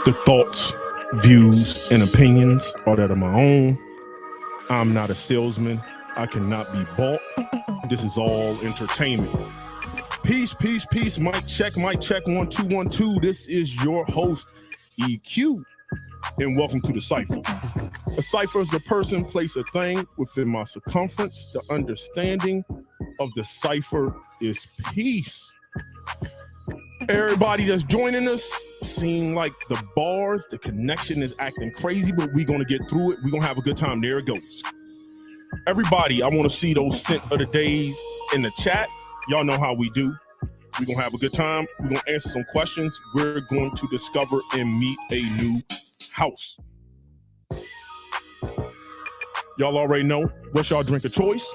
The thoughts, views, and opinions are that of my own. I'm not a salesman. I cannot be bought. This is all entertainment. Peace, peace, peace. Mic check, 1 2 1 2. This is your host, EQ, and welcome to the Cipher. A cipher is a person, place, a thing within my circumference. The understanding of the cipher is peace. Everybody that's joining us, seem like the bars, the connection is acting crazy, but we're going to get through it. We're going to have a good time. There it goes. Everybody, I want to see those scent of the days in the chat. Y'all know how we do. We're going to have a good time. We're going to answer some questions. We're going to discover and meet a new house. Y'all already know. What's y'all drink of choice?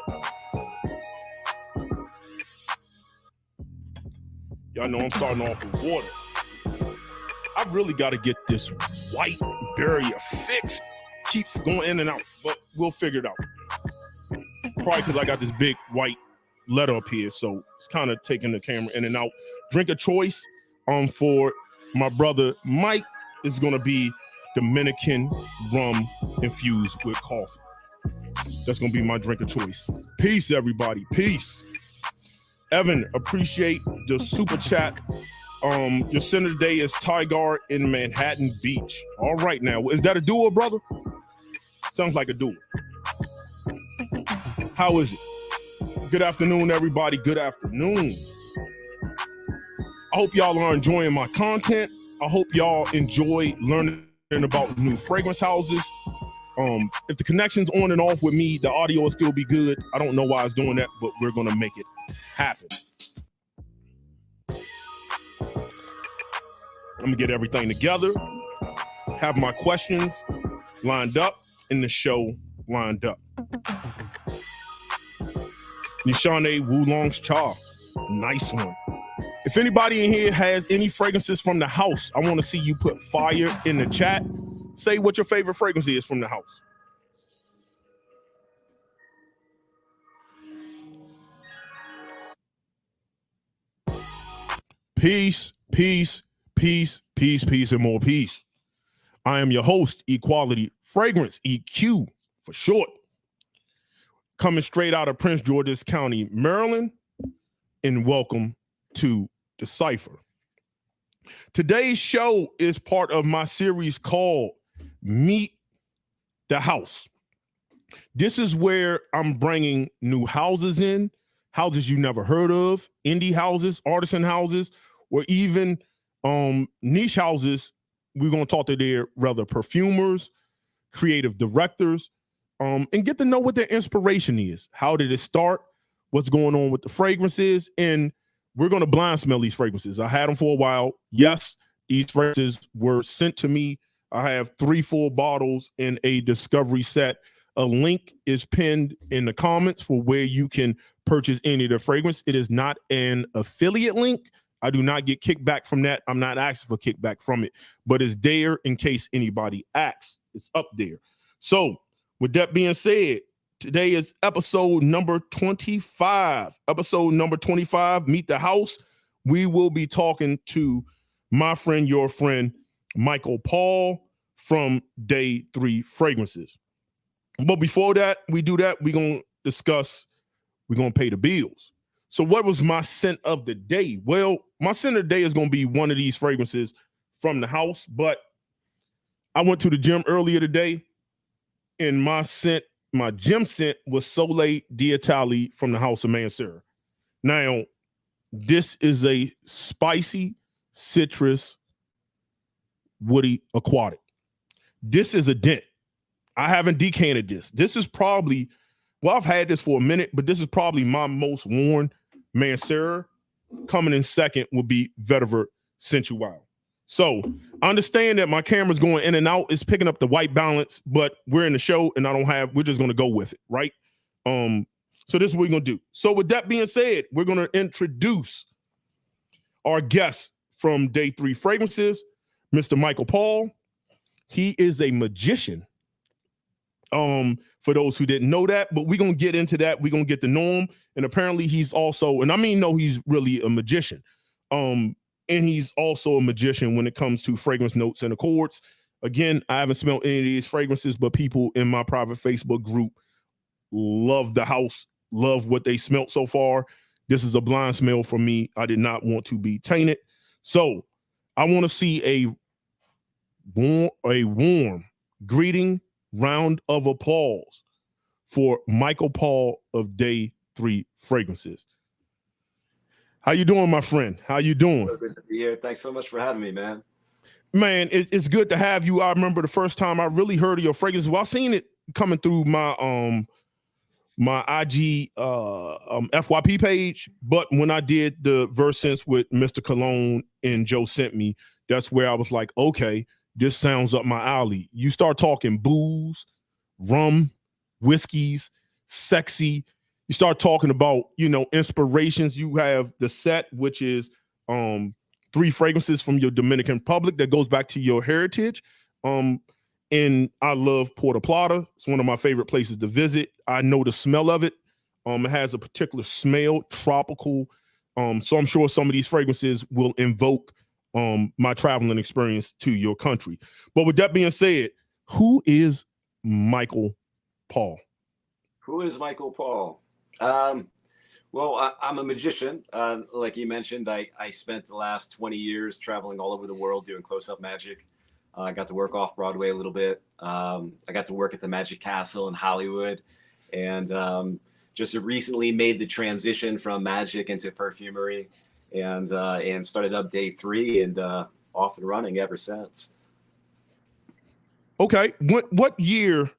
Y'all know I'm starting off with water. I really got to get this white barrier fixed. Keeps going in and out, but we'll figure it out. Probably because I got this big white letter up here, so it's kind of taking the camera in and out. Drink of choice for my brother Mike is going to be Dominican rum infused with coffee. That's going to be my drink of choice. Peace, everybody. Peace. Evan, appreciate the super chat. Your center today is Tigar in Manhattan Beach. All right, now, is that a duo, brother? Sounds like a duo. How is it? Good afternoon, everybody. Good afternoon. I hope y'all are enjoying my content. I hope y'all enjoy learning about new fragrance houses. If the connection's on and off with me, the audio will still be good. I don't know why it's doing that, but we're going to make it happen. I'm going to get everything together, have my questions lined up, and the show lined up. Nishane Wulong's Cha. Nice one. If anybody in here has any fragrances from the house, I want to see you put fire in the chat. Say what your favorite fragrance is from the house. Peace, peace, peace, peace, peace, and more peace. I am your host, Equality Fragrance, EQ for short. Coming straight out of Prince George's County, Maryland, and welcome to the Cipher. Today's show is part of my series called Meet the House. This is where I'm bringing new houses in, houses you never heard of, indie houses, artisan houses, or even niche houses. We're going to talk to their rather perfumers, creative directors, and get to know what their inspiration is. How did it start? What's going on with the fragrances? And we're going to blind smell these fragrances. I had them for a while. Yes, these fragrances were sent to me. I have 3 full bottles in a discovery set. A link is pinned in the comments for where you can purchase any of the fragrance. It is not an affiliate link. I do not get kickback from that. I'm not asking for kickback from it, but it's there in case anybody asks. It's up there. So with that being said, today is episode number 25. Episode number 25, Meet the House. We will be talking to my friend, your friend, Michael Paul from Day 3 Fragrances. But before that, we're going to discuss, we're going to pay the bills. So what was my scent of the day? Well, my scent of the day is going to be one of these fragrances from the house, but I went to the gym earlier today, and my gym scent was Soleil d'Italie from the house of Mancera. Now, this is a spicy, citrus, woody, aquatic. This is a dent. I haven't decanted this. This is probably, well, I've had this for a minute, but this is probably my most worn Mancera. Coming in second would be Vetiver Sensual. So I understand that my camera's going in and out. It's picking up the white balance, but we're in the show and we're just going to go with it, right? So this is what we're going to do. So with that being said, we're going to introduce our guest from Day 3 Fragrances, Mr. Michael Paul. He is a magician. For those who didn't know that, but we're going to get into that. We're going to get to know him. And apparently he's also, and I mean, no, he's really a magician. and he's also a magician when it comes to fragrance notes and accords. Again, I haven't smelled any of these fragrances, but people in my private Facebook group love the house, love what they smelt so far. This is a blind smell for me. I did not want to be tainted. So I want to see a warm greeting, round of applause for Michael Paul of Day 3 Fragrances. How you doing, my friend? How you doing? Good to be here. Thanks so much for having me, man. Man, it's good to have you. I remember the first time I really heard of your fragrances. Well, I seen it coming through my my IG FYP page, but when I did the Versense with Mr. Cologne and Joe sent me, that's where I was like, okay, this sounds up my alley. You start talking booze, rum, whiskeys, sexy. You start talking about, you know, inspirations. You have the set, which is 3 fragrances from your Dominican Republic that goes back to your heritage. And I love Puerto Plata. It's one of my favorite places to visit. I know the smell of it. It has a particular smell, tropical. So I'm sure some of these fragrances will invoke my traveling experience to your country. But with that being said, who is Michael Paul? Who is Michael Paul? Well, I'm a magician. Like you mentioned, I spent the last 20 years traveling all over the world doing close-up magic. I got to work off Broadway a little bit. I got to work at the Magic Castle in Hollywood, and just recently made the transition from magic into perfumery, and started up Day 3 and off and running ever since. Okay, what year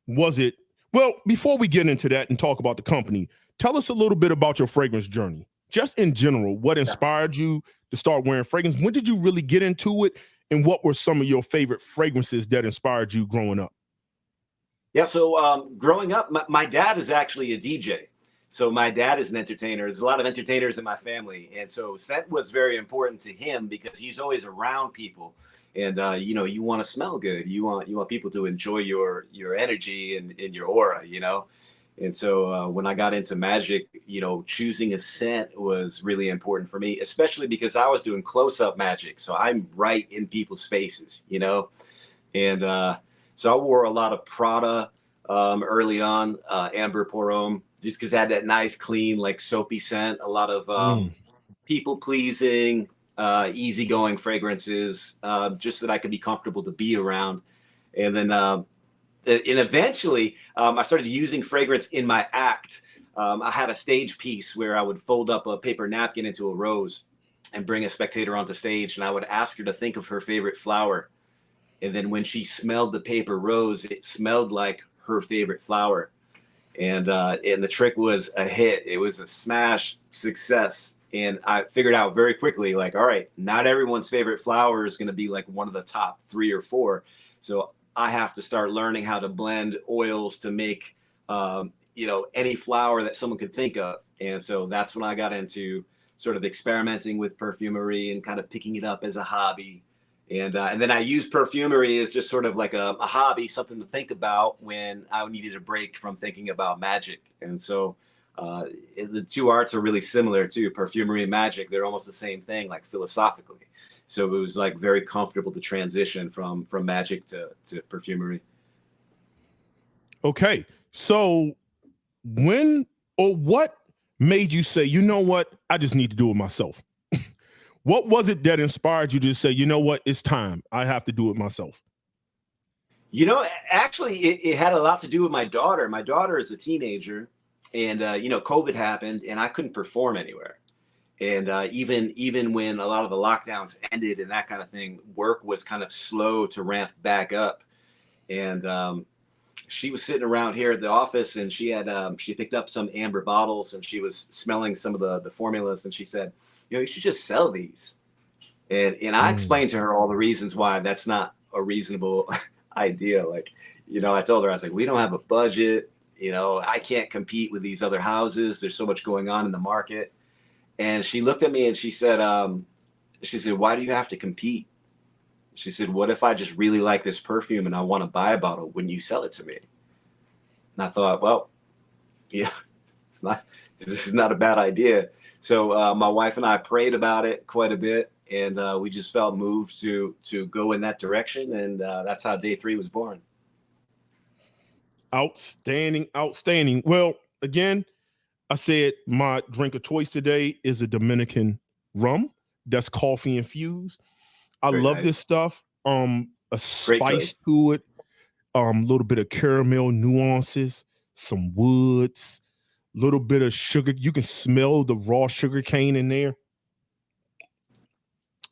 was it? Well, before we get into that and talk about the company, tell us a little bit about your fragrance journey. Just in general, what inspired you to start wearing fragrance? When did you really get into it? And what were some of your favorite fragrances that inspired you growing up? Yeah, so growing up, my dad is actually a DJ. So my dad is an entertainer. There's a lot of entertainers in my family. And so scent was very important to him because he's always around people. And, you know, you want to smell good. You want people to enjoy your energy and your aura, you know. And so when I got into magic, you know, choosing a scent was really important for me, especially because I was doing close-up magic. So I'm right in people's faces, you know. And so I wore a lot of Prada early on, Amber Pour Homme, just because it had that nice, clean, like soapy scent. A lot of people-pleasing, easygoing fragrances, just so that I could be comfortable to be around. And then and eventually I started using fragrance in my act. I had a stage piece where I would fold up a paper napkin into a rose and bring a spectator onto stage, and I would ask her to think of her favorite flower. And then when she smelled the paper rose, it smelled like her favorite flower. And the trick was a hit. It was a smash success. And I figured out very quickly, like, all right, not everyone's favorite flower is going to be like one of the top 3 or 4. So I have to start learning how to blend oils to make, you know, any flower that someone could think of. And so that's when I got into sort of experimenting with perfumery and kind of picking it up as a hobby. And then I used perfumery as just sort of like a hobby, something to think about when I needed a break from thinking about magic. And so the 2 arts are really similar too, perfumery and magic. They're almost the same thing, like philosophically. So it was like very comfortable to transition from magic to perfumery. Okay, so when or what made you say, you know what, I just need to do it myself? What was it that inspired you to say, you know what, it's time, I have to do it myself? You know, actually, it had a lot to do with my daughter. My daughter is a teenager, and you know, COVID happened, and I couldn't perform anywhere. And even when a lot of the lockdowns ended and that kind of thing, work was kind of slow to ramp back up. And she was sitting around here at the office, and she picked up some amber bottles, and she was smelling some of the formulas, and she said, you know, you should just sell these. And I explained to her all the reasons why that's not a reasonable idea. Like, you know, I told her, I was like, we don't have a budget. You know, I can't compete with these other houses. There's so much going on in the market. And she looked at me and she said, why do you have to compete? She said, what if I just really like this perfume and I want to buy a bottle? Wouldn't you sell it to me? And I thought, well, yeah, this is not a bad idea. So my wife and I prayed about it quite a bit. and we just felt moved to go in that direction, and that's how Day 3 was born. Outstanding, outstanding. Well, again, I said my drink of choice today is a Dominican rum that's coffee infused. I Very love nice. this stuff. A Great spice choice. to it, a little bit of caramel nuances, some woods, little bit of sugar. You can smell the raw sugar cane in there.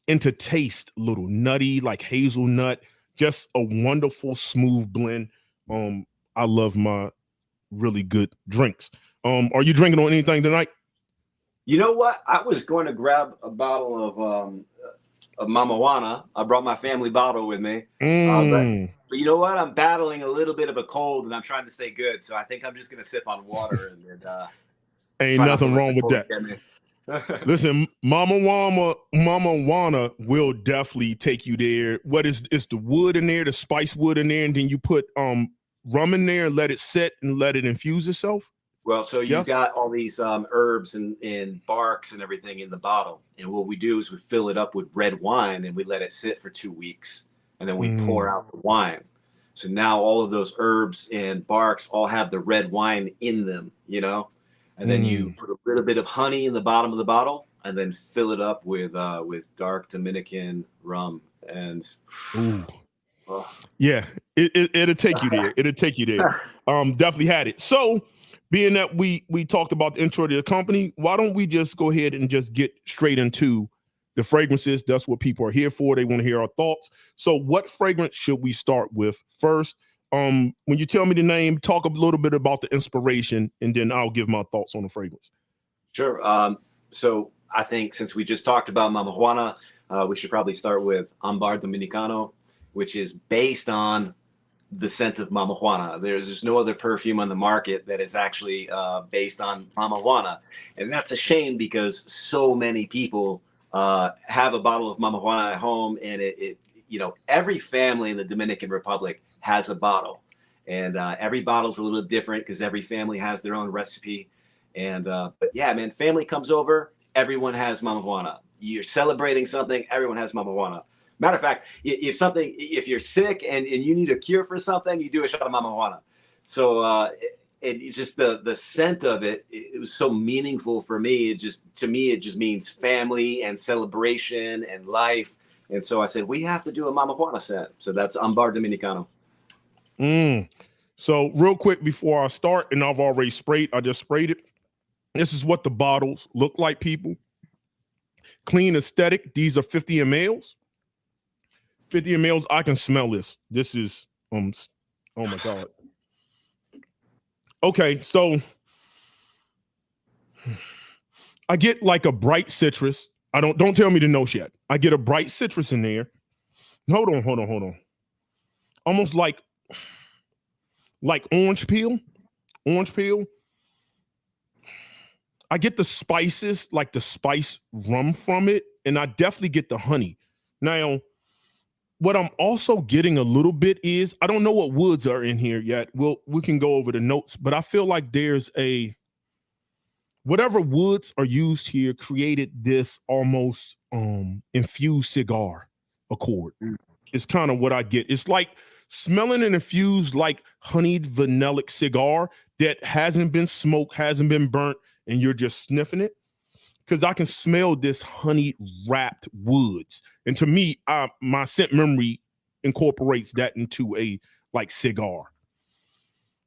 And to taste, a little nutty, like hazelnut. Just a wonderful, smooth blend. I love my really good drinks. Are you drinking on anything tonight? You know what? I was going to grab a bottle of Mama Juana. I brought my family bottle with me. But you know what? I'm battling a little bit of a cold, and I'm trying to stay good. So I think I'm just going to sip on water. And ain't nothing wrong with that. Listen, Mama Juana will definitely take you there. What is the wood in there, the spice wood in there, and then you put rum in there, let it sit and let it infuse itself? Well, so you've got all these herbs and barks and everything in the bottle. And what we do is we fill it up with red wine and we let it sit for 2 weeks. And then we pour out the wine. So now all of those herbs and barks all have the red wine in them, you know? And then you put a little bit of honey in the bottom of the bottle and then fill it up with dark Dominican rum. And yeah, it'll take you there. It'll take you there. Definitely had it. So being that we talked about the intro to the company, why don't we just go ahead and just get straight into the fragrances? That's what people are here for. They want to hear our thoughts. So what fragrance should we start with first? When you tell me the name, talk a little bit about the inspiration, and then I'll give my thoughts on the fragrance. Sure. So I think since we just talked about Mama Juana, we should probably start with Ambar Dominicano, which is based on the scent of Mama Juana. There's no other perfume on the market that is actually based on Mama Juana. And that's a shame because so many people have a bottle of Mama Juana at home, and it you know, every family in the Dominican Republic has a bottle, and every bottle's a little different because every family has their own recipe. And but yeah, man, family comes over, everyone has Mama Juana. You're celebrating something, everyone has Mama Juana. Matter of fact, if you're sick and you need a cure for something, you do a shot of Mama Juana. So it's just the scent of it. It was so meaningful for me. It just means family and celebration and life. And so I said, we have to do a Mama Juana scent. So that's Ambar Dominicano. So real quick before I start, and I've already sprayed, I just sprayed it. This is what the bottles look like, people. Clean aesthetic. These are 50 mLs. 50 mLs. I can smell this. This is, oh my God. Okay, so I get like a bright citrus. Don't tell me the notes yet. I get a bright citrus in there. Hold on. Almost like orange peel. I get the spices, like the spice rum from it, and I definitely get the honey. Now, what I'm also getting a little bit is, I don't know what woods are in here yet. We can go over the notes, but I feel like there's whatever woods are used here created this almost infused cigar accord. It's kind of what I get. It's like smelling an infused, like honeyed vanillic cigar that hasn't been smoked, hasn't been burnt, and you're just sniffing it. Because I can smell this honey wrapped woods. And to me, my scent memory incorporates that into a like cigar.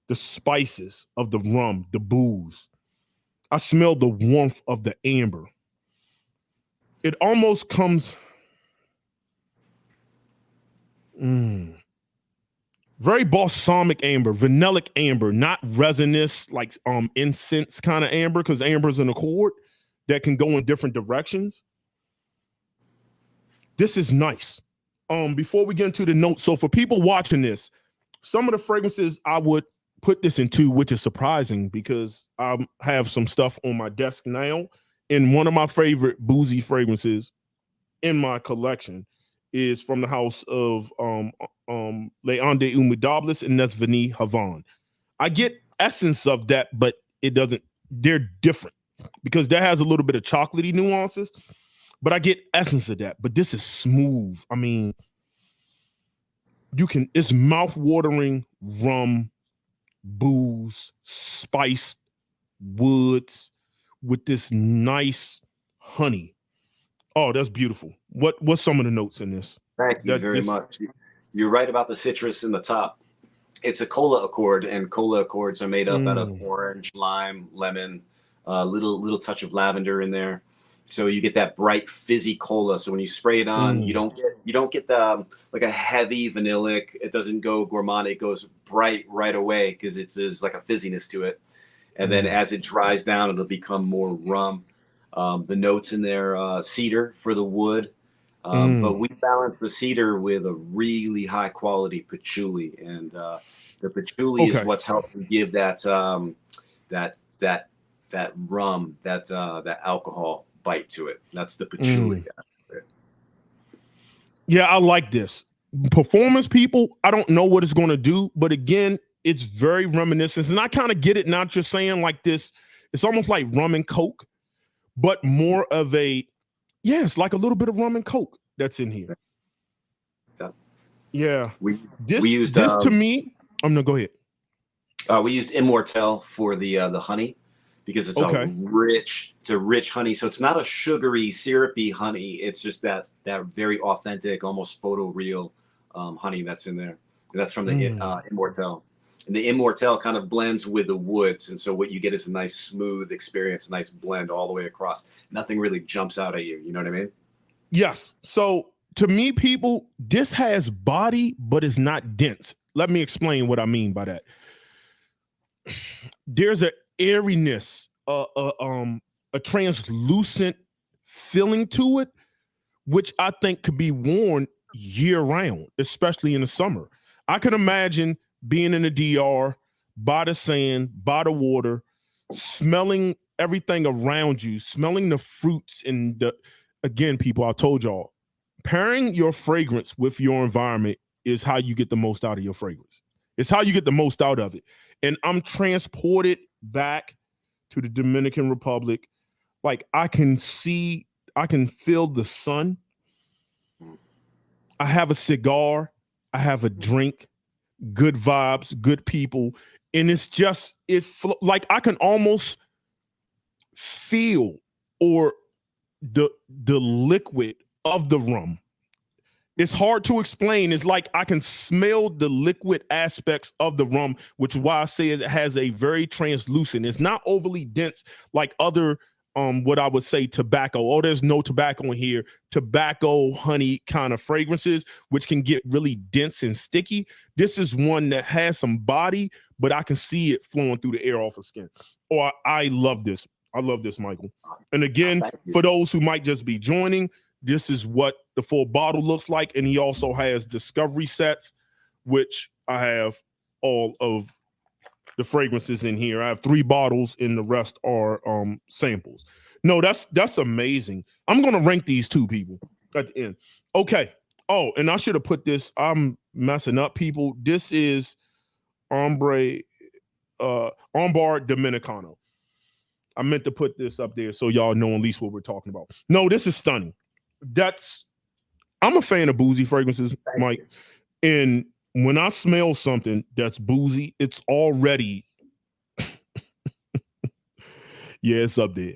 The spices of the rum, the booze. I smell the warmth of the amber. It almost comes very balsamic amber, vanillic amber, not resinous like incense kind of amber, because amber's an accord that can go in different directions. This is nice. Before we get into the notes, so for people watching this, some of the fragrances I would put this into, which is surprising because I have some stuff on my desk now. And one of my favorite boozy fragrances in my collection is from the house of Les Andes Humidables, and that's Vanille Havane. I get essence of that, but it doesn't, they're different because that has a little bit of chocolatey nuances. but I get essence of that. But this is smooth. I mean, it's mouth-watering rum, booze, spiced woods with this nice honey. Oh, that's beautiful. What's some of the notes in this? Thank you very much. You're right about the citrus in the top. It's a cola accord, and cola accords are made up out of orange, lime, lemon, little touch of lavender in there. So you get that bright fizzy cola. So when you spray it on, you don't get the like a heavy vanillic. It doesn't go gourmand. It goes bright right away because there's like a fizziness to it. And then as it dries down, it'll become more rum. The notes in there, cedar for the wood. But we balance the cedar with a really high quality patchouli, and the patchouli is what's helping give that rum, that alcohol bite to it. That's the patchouli. Yeah, I like this. Performance people, I don't know what it's going to do, but again, it's very reminiscent. And I kind of get it, not just saying like this. It's almost like rum and Coke, but more of it's like a little bit of rum and Coke that's in here. Yeah. We used this to me. I'm going to go ahead. We used Immortelle for the honey because it's a rich honey. So it's not a sugary, syrupy honey. It's just that very authentic, almost photoreal honey that's in there. And that's from the Immortelle. And the Immortelle kind of blends with the woods. And so what you get is a nice smooth experience, a nice blend all the way across. Nothing really jumps out at you. You know what I mean? Yes. So to me, people, this has body, but it's not dense. Let me explain what I mean by that. There's an airiness, a translucent feeling to it, which I think could be worn year round, especially in the summer. I can imagine being in the DR, by the sand, by the water, smelling everything around you, smelling the fruits and again, people, I told y'all, pairing your fragrance with your environment is how you get the most out of your fragrance. It's how you get the most out of it. And I'm transported back to the Dominican Republic. Like I can feel the sun. I have a cigar. I have a drink. Good vibes, good people. And it's just, like I can almost feel the liquid of the rum. It's hard to explain. It's like I can smell the liquid aspects of the rum, which is why I say it has a very translucent. It's not overly dense like other what I would say tobacco. Oh, there's no tobacco in here. Tobacco, honey kind of fragrances, which can get really dense and sticky. This is one that has some body, but I can see it flowing through the air off of skin. Oh, I love this. I love this, Michael. And again, for those who might just be joining, this is what the full bottle looks like. And he also has discovery sets, which I have all of the fragrances in here. I have 3 bottles and the rest are samples. No, that's amazing. I'm going to rank these 2 people at the end. Okay. Oh, and I should have put this. I'm messing up, people. This is Ambar Dominicano. I meant to put this up there so y'all know at least what we're talking about. No, this is stunning. I'm a fan of boozy fragrances, Mike. And when I smell something that's boozy, it's already, it's up there.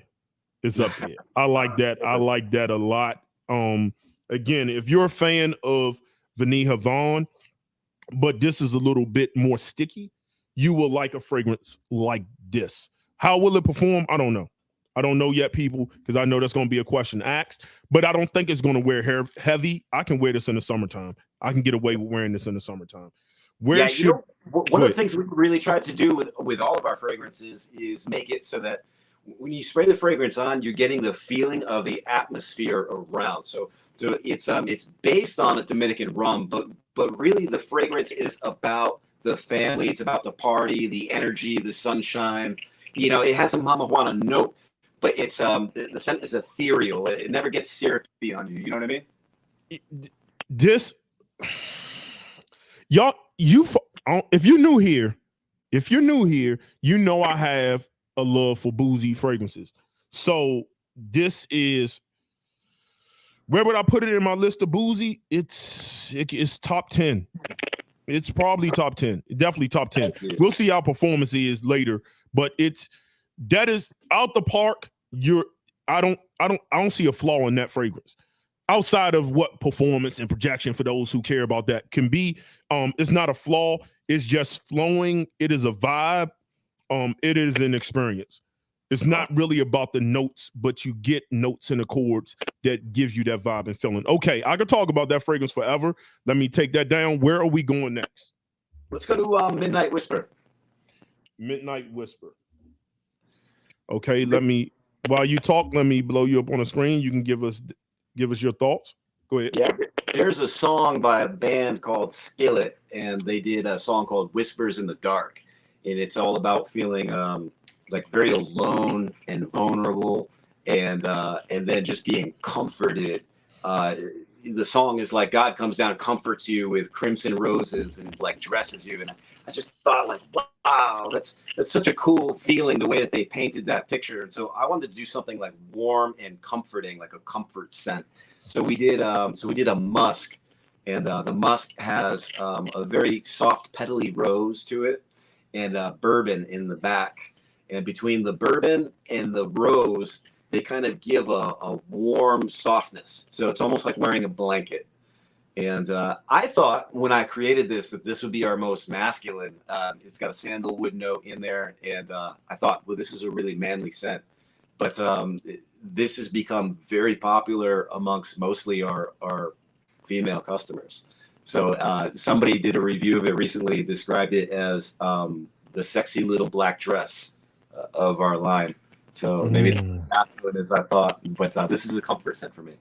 It's up there. I like that. I like that a lot. Again, if you're a fan of Vanille Havane, but this is a little bit more sticky, you will like a fragrance like this. How will it perform? I don't know. I don't know yet, people, because I know that's going to be a question asked, but I don't think it's going to wear hair heavy. I can wear this in the summertime. I can get away with wearing this in the summertime. One of the things we really tried to do with all of our fragrances is make it so that when you spray the fragrance on, you're getting the feeling of the atmosphere around. So it's based on a Dominican rum, but really the fragrance is about the family. It's about the party, the energy, the sunshine. You know, it has a Mama Juana note, but it's the scent is ethereal. It never gets syrupy on you. You know what I mean? This, y'all, if you're new here, you know I have a love for boozy fragrances. So this is Where would I put it in my list of boozy? It's top 10. It's probably top 10. Definitely top 10. We'll see how performance is later, but that is out the park. I don't see a flaw in that fragrance. Outside of what performance and projection for those who care about that can be, it's not a flaw. It's just flowing. It is a vibe. It is an experience. It's not really about the notes, but you get notes and accords that give you that vibe and feeling. Okay, I could talk about that fragrance forever. Let me take that down. Where are we going next? Let's go to Midnight Whisper. Midnight Whisper. Okay, while you talk, let me blow you up on the screen. You can give us your thoughts. Go ahead. Yeah, there's a song by a band called Skillet, and they did a song called Whispers in the Dark. And it's all about feeling like very alone and vulnerable, and then just being comforted. The song is like God comes down and comforts you with crimson roses and like dresses you. And I just thought, like, wow, that's such a cool feeling, the way that they painted that picture. And so I wanted to do something like warm and comforting, like a comfort scent. So we did a musk, and the musk has a very soft petally rose to it, and bourbon in the back. And between the bourbon and the rose, they kind of give a warm softness. So it's almost like wearing a blanket. And I thought when I created this that this would be our most masculine. It's got a sandalwood note in there. And I thought, well, this is a really manly scent. But this has become very popular amongst mostly our female customers. So somebody did a review of it recently, described it as the sexy little black dress of our line. So maybe it's as masculine as I thought, but this is a comfort scent for me.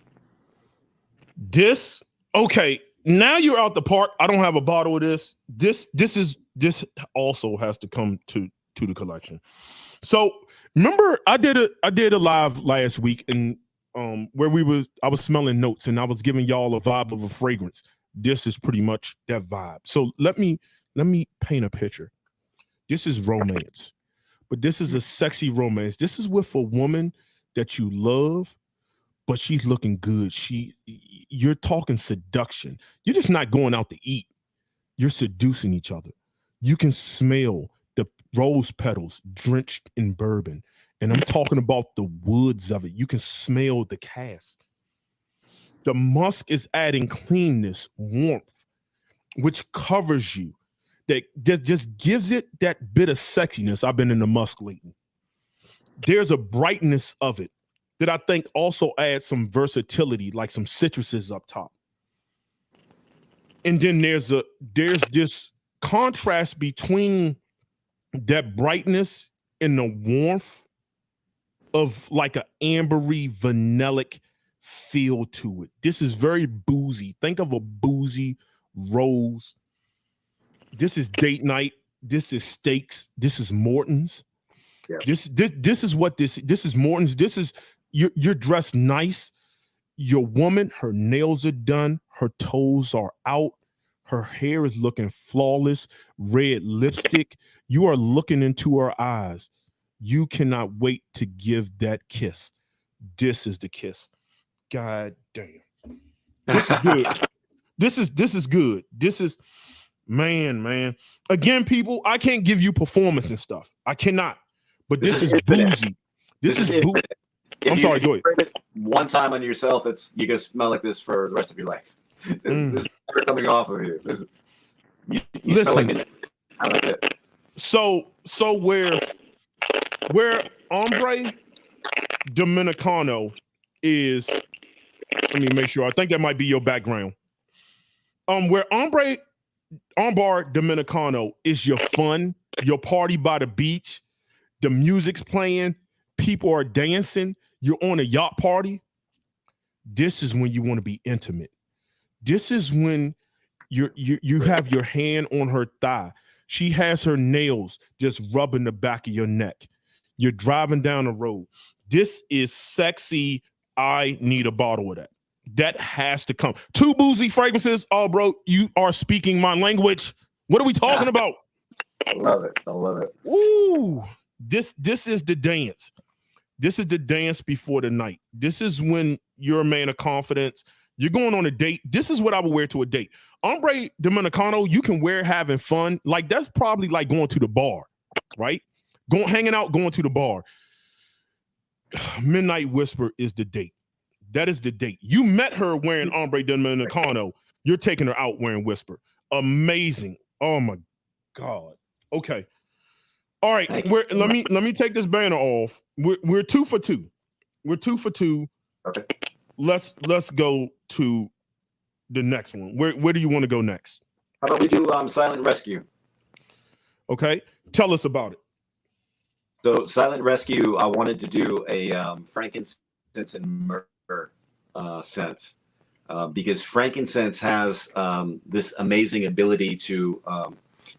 Okay, now you're out the park. I don't have a bottle of this. This also has to come to the collection. So remember, I did a live last week, and where I was smelling notes, and I was giving y'all a vibe of a fragrance. This is pretty much that vibe. So let me paint a picture. This is romance. But this is a sexy romance. This is with a woman that you love, but she's looking good. You're talking seduction. You're just not going out to eat. You're seducing each other. You can smell the rose petals drenched in bourbon. And I'm talking about the woods of it. You can smell the cask. The musk is adding cleanness, warmth, which covers you. That just gives it that bit of sexiness. I've been in the musk lately. There's a brightness of it that I think also adds some versatility, like some citruses up top. And then there's this contrast between that brightness and the warmth of like an ambery, vanillic feel to it. This is very boozy. Think of a boozy rose. This is date night. This is steaks. This is Morton's. Yeah. This is what this is Morton's. This is you're dressed nice. Your woman, her nails are done. Her toes are out. Her hair is looking flawless. Red lipstick. You are looking into her eyes. You cannot wait to give that kiss. This is the kiss. God damn. This is good. This is good. This is man. Again, people, I can't give you performance and stuff. I cannot. But this is boozy. This is boozy. I'm sorry, go ahead. One time on yourself, you're gonna smell like this for the rest of your life. This is never coming off of you. You listen. Like I like it. So where Ambar Dominicano is, let me make sure. I think that might be your background. Where Ambar Dominicano is your fun, your party by the beach, the music's playing, people are dancing, you're on a yacht party. This is when you want to be intimate. This is when you have your hand on her thigh. She has her nails just rubbing the back of your neck. You're driving down the road. This is sexy. I need a bottle of that. That has to come. 2 boozy fragrances. Oh, bro, you are speaking my language. What are we talking about? I love it. Ooh, this is the dance. This is the dance before the night. This is when you're a man of confidence. You're going on a date. This is what I would wear to a date. Ombre Dominicano, you can wear having fun. Like, that's probably like going to the bar, right? Hanging out, going to the bar. Midnight Whisper is the date. That is the date. You met her wearing Ombre Dominicano. You're taking her out wearing Whisper. Amazing. Oh my God. Okay. All right. Let me take this banner off. We're 2 for 2. We're 2 for 2. Okay. Let's go to the next one. Where do you want to go next? How about we do Silent Rescue? Okay. Tell us about it. So Silent Rescue, I wanted to do a frankincense and myrrh scent because frankincense has this amazing ability to,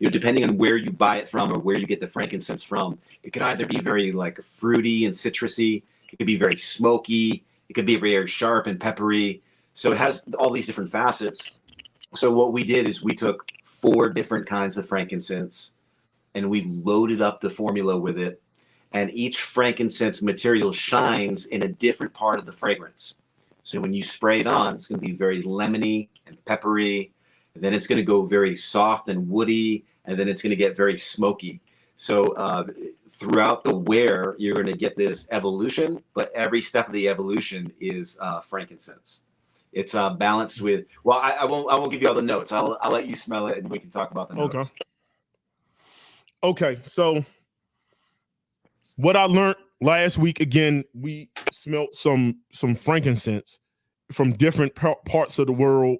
depending on where you buy it from or where you get the frankincense from, it could either be very like fruity and citrusy. It could be very smoky. It could be very sharp and peppery. So it has all these different facets. So what we did is we took 4 different kinds of frankincense and we loaded up the formula with it. And each frankincense material shines in a different part of the fragrance. So when you spray it on, it's going to be very lemony and peppery. And then it's going to go very soft and woody. And then it's going to get very smoky. So throughout the wear, you're going to get this evolution. But every step of the evolution is frankincense. It's balanced with, well, I won't give you all the notes. I'll let you smell it and we can talk about the notes. Okay. So what I learned last week, again, we smelled some frankincense from different parts of the world,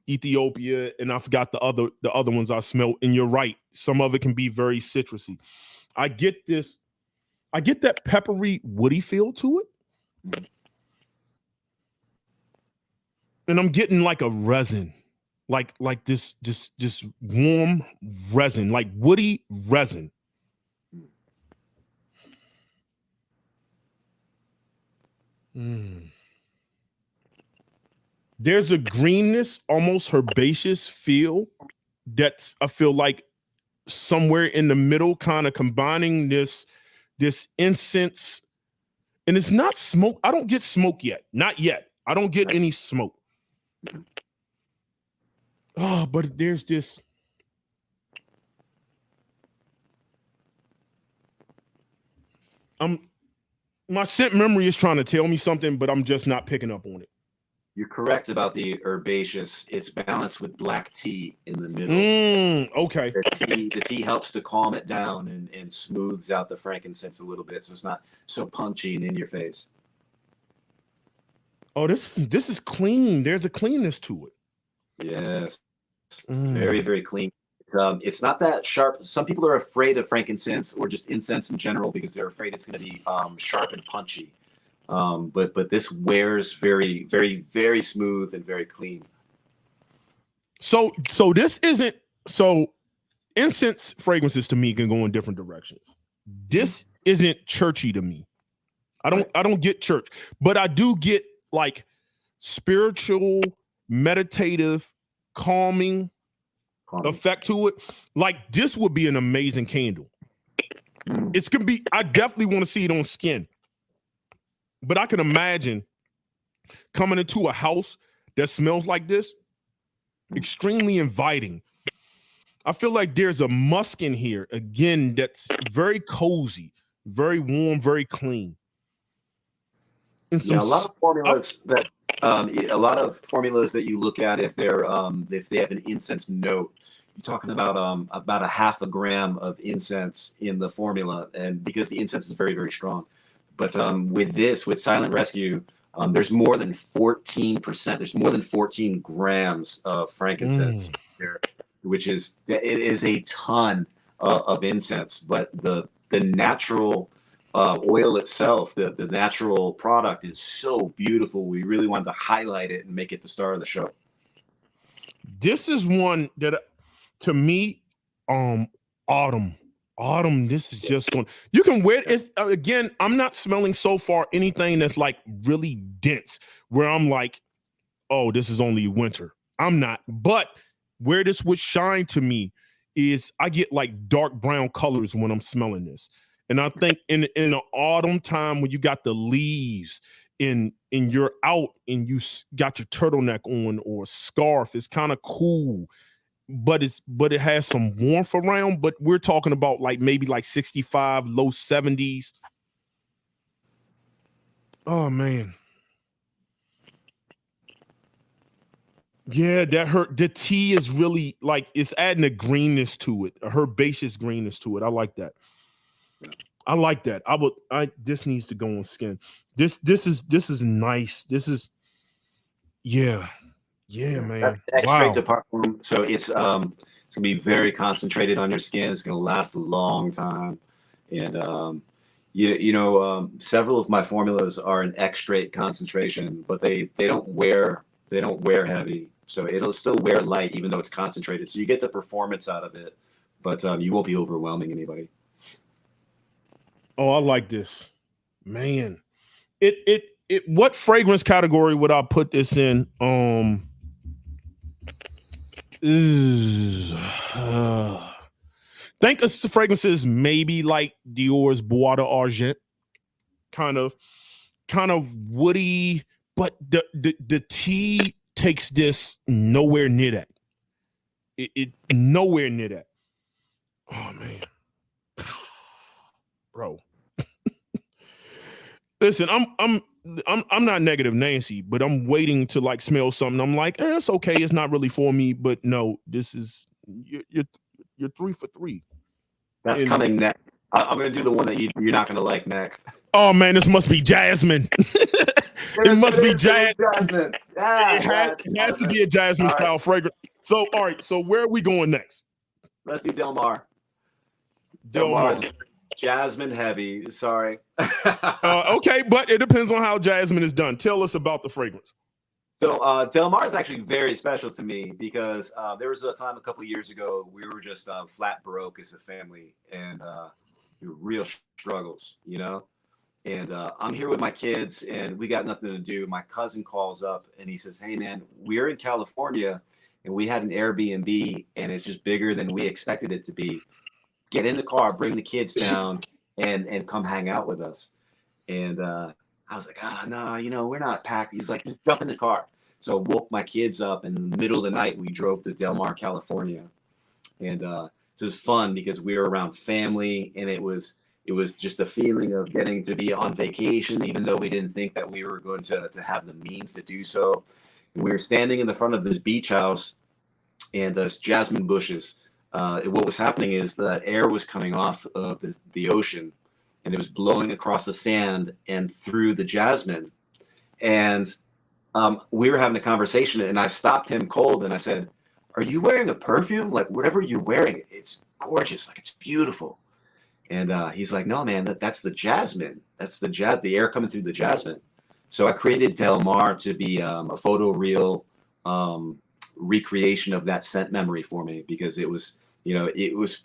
Ethiopia, and I forgot the other ones I smelled. And you're right, some of it can be very citrusy. I get that peppery, woody feel to it, and I'm getting like a resin, like this warm resin, like woody resin. There's a greenness, almost herbaceous feel that's, I feel like, somewhere in the middle, kind of combining this incense, and it's not smoke. I don't get smoke yet. Not yet. I don't get any smoke. Oh, but there's this. My scent memory is trying to tell me something, but I'm just not picking up on it. You're correct about the herbaceous. It's balanced with black tea in the middle. Okay. The tea helps to calm it down and smooths out the frankincense a little bit, so it's not so punchy and in your face. Oh, this is clean. There's a cleanness to it. Yes. Very, very clean. It's not that sharp. Some people are afraid of frankincense or just incense in general because they're afraid it's going to be sharp and punchy. But this wears very, very, very smooth and very clean. So this isn't, so incense fragrances to me can go in different directions. This isn't churchy to me. I don't get church, but I do get like spiritual, meditative, calming effect to it. Like, this would be an amazing candle. It's gonna be, I definitely want to see it on skin. But I can imagine coming into a house that smells like this, extremely inviting. I feel like there's a musk in here, again, that's very cozy, very warm, very clean. And a lot of formulas that you look at, if they have an incense note, you're talking about a half a gram of incense in the formula, and because the incense is very, very strong. But with Silent Rescue, there's more than 14%. There's more than 14 grams of frankincense there, which is a ton of incense. But the natural oil itself, the natural product, is so beautiful. We really wanted to highlight it and make it the star of the show. This is one that, to me, autumn. This is just going, you can wear it. Again, I'm not smelling so far anything that's like really dense where I'm like, oh, this is only winter. I'm not. But where this would shine to me is I get like dark brown colors when I'm smelling this. And I think in the autumn time when you got the leaves and you're out and you got your turtleneck on or scarf, it's kind of cool. But it has some warmth around, but we're talking about like maybe like 65, low 70s. Oh man. Yeah, that her the tea is really like it's adding a greenness to it, a herbaceous greenness to it. I like that. I like that. This needs to go on skin. This is nice. This is yeah, man. That's Wow. straight to parfum. So it's gonna be very concentrated on your skin. It's gonna last a long time. And several of my formulas are an extrait concentration, but they don't wear heavy. So it'll still wear light even though it's concentrated. So you get the performance out of it, but you won't be overwhelming anybody. Oh, I like this. Man. What fragrance category would I put this in? Think of the fragrances maybe like Dior's Bois d'Argent, kind of woody, but the tea takes this nowhere near that. It nowhere near that. Oh man, bro. Listen, I'm not negative Nancy, but I'm waiting to like smell something. I'm like, it's okay. It's not really for me, but no, this is you're 3 for 3. That's coming next. I'm gonna do the one that you're not gonna like next. Oh man, this must be jasmine. It must be jasmine. It has to be a jasmine style fragrance. So all right, so where are we going next? Let's do Del Mar. Del Mar. Jasmine heavy. Sorry. Okay, but it depends on how jasmine is done. Tell us about the fragrance. So Del Mar is actually very special to me because there was a time a couple of years ago we were just flat broke as a family, and we were real struggles, And I'm here with my kids, and we got nothing to do. My cousin calls up, and he says, "Hey, man, we're in California, and we had an Airbnb, and it's just bigger than we expected it to be. Get in the car, bring the kids down, and come hang out with us." And I was like, no, we're not packed. He's like, just jump in the car. So I woke my kids up, and in the middle of the night, we drove to Del Mar, California. And so it was fun because we were around family, and it was just a feeling of getting to be on vacation, even though we didn't think that we were going to have the means to do so. And we were standing in the front of this beach house, and there's jasmine bushes. What was happening is that air was coming off of the ocean, and it was blowing across the sand and through the jasmine. And we were having a conversation, and I stopped him cold, and I said, "Are you wearing a perfume? Like, whatever you're wearing, it's gorgeous. Like, it's beautiful." And he's like, "No, man, that's the jasmine. That's the air coming through the jasmine." So I created Del Mar to be a photo reel recreation of that scent memory for me, because it was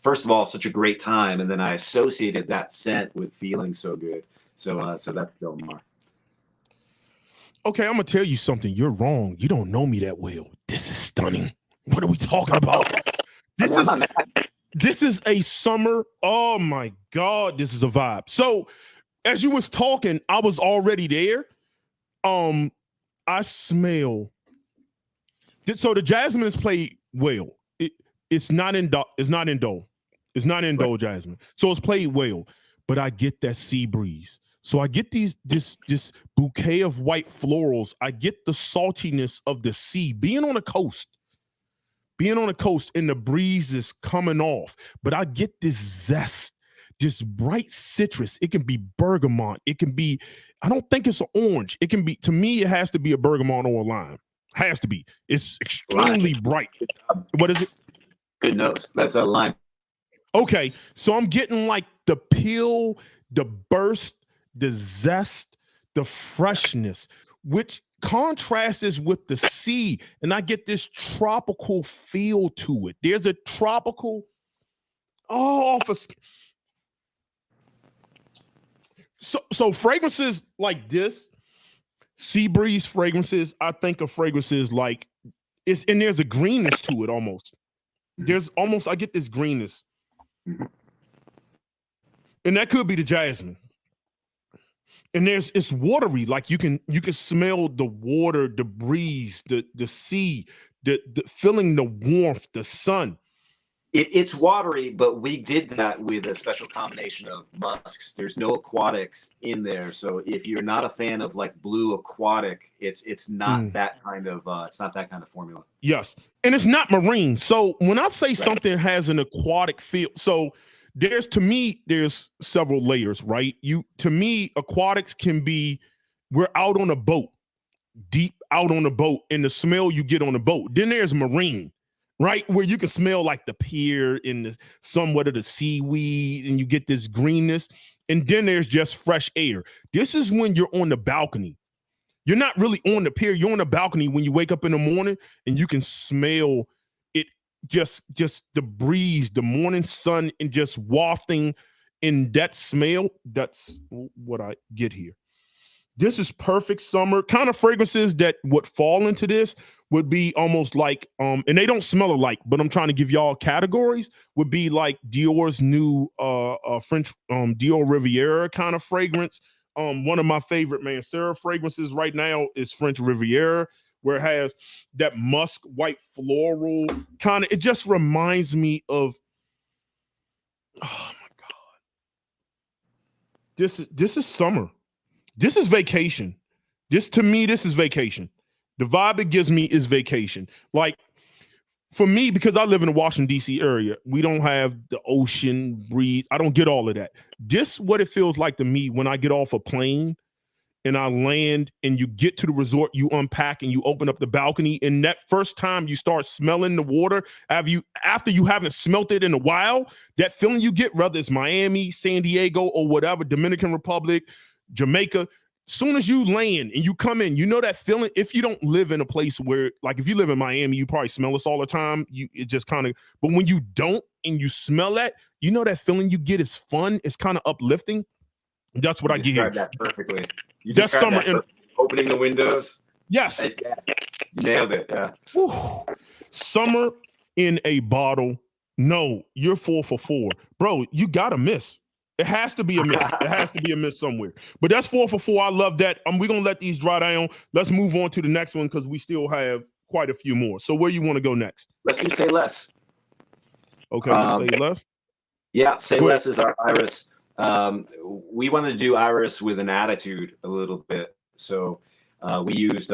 first of all such a great time, and then I associated that scent with feeling so good. So that's Del Mar. Okay, I'm gonna tell you something. You're wrong. You don't know me that well. This is stunning. What are we talking about? This is a summer. Oh my God, this is a vibe. So as you was talking, I was already there. I smell. So the jasmine is played well. It's not in do. It's not in jasmine. So it's played well. But I get that sea breeze. So I get this bouquet of white florals. I get the saltiness of the sea. Being on the coast and the breeze is coming off. But I get this zest, this bright citrus. It can be bergamot. It can be, I don't think it's an orange. It can be, to me, it has to be a bergamot or a lime. Has to be. It's extremely bright. What is it? Good nose. That's a lime. Okay, so I'm getting like the peel, the burst, the zest, the freshness, which contrasts with the sea, and I get this tropical feel to it. There's a tropical, so fragrances like this, sea breeze fragrances, I think of fragrances like and there's a greenness to it almost. I get this greenness. And that could be the jasmine. And it's watery, like you can smell the water, the breeze, the sea, the feeling the warmth, the sun. It's watery, but we did that with a special combination of musks. There's no aquatics in there, so if you're not a fan of like blue aquatic, it's not that kind of formula. Yes, and it's not marine. So when I say something has an aquatic feel, so there's several layers, right? To me, aquatics can be we're out on a boat, deep out on a boat, and the smell you get on the boat. Then there's marine, right? Where you can smell like the pier and somewhat of the seaweed, and you get this greenness. And then there's just fresh air. This is when you're on the balcony. You're not really on the pier. You're on the balcony when you wake up in the morning, and you can smell it, just the breeze, the morning sun, and just wafting in that smell. That's what I get here. This is perfect summer kind of fragrances that would fall into this would be almost like, and they don't smell alike, but I'm trying to give y'all categories, would be like Dior's new French Dior Riviera kind of fragrance. One of my favorite Mancera fragrances right now is French Riviera, where it has that musk white floral kind of, it just reminds me of, oh my God. This is summer. This is vacation. To me, this is vacation. The vibe it gives me is vacation. Like, for me, because I live in the Washington, D.C. area, we don't have the ocean breeze. I don't get all of that. This what it feels like to me when I get off a plane and I land and you get to the resort, you unpack and you open up the balcony. And that first time you start smelling the water, after you haven't smelt it in a while, that feeling you get, whether it's Miami, San Diego, or whatever, Dominican Republic, Jamaica, soon as you land and you come in, you know that feeling. If you don't live in a place where, like if you live in Miami, you probably smell this all the time. It just kind of, but when you don't and you smell that, you know that feeling you get is fun. It's kind of uplifting. That's what I get here. That perfectly. You That's summer. Opening the windows. Yes. Yeah. Nailed it. Yeah. Whew. Summer in a bottle. No, you're 4 for 4. Bro, you got to miss. It has to be a miss. It has to be a miss somewhere. But that's 4 for 4. I love that. We're going to let these dry down. Let's move on to the next one because we still have quite a few more. So where you want to go next? Let's do Say Less. Okay, Say Less. Yeah, Say Less is our iris. We wanted to do iris with an attitude a little bit. So we used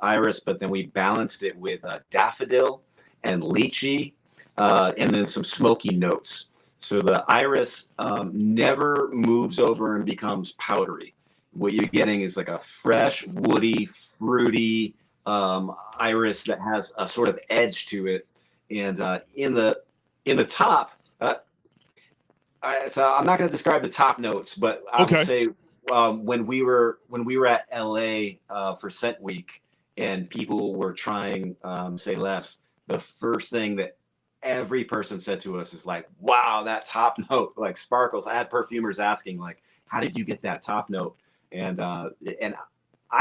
iris, but then we balanced it with daffodil and lychee, and then some smoky notes. So the iris never moves over and becomes powdery. What you're getting is like a fresh, woody, fruity iris that has a sort of edge to it. And in the top, so I'm not going to describe the top notes, but I would say when we were at LA for Scent Week and people were trying Say Less, the first thing that every person said to us is like, wow, that top note like sparkles. I had perfumers asking like, how did you get that top note? And I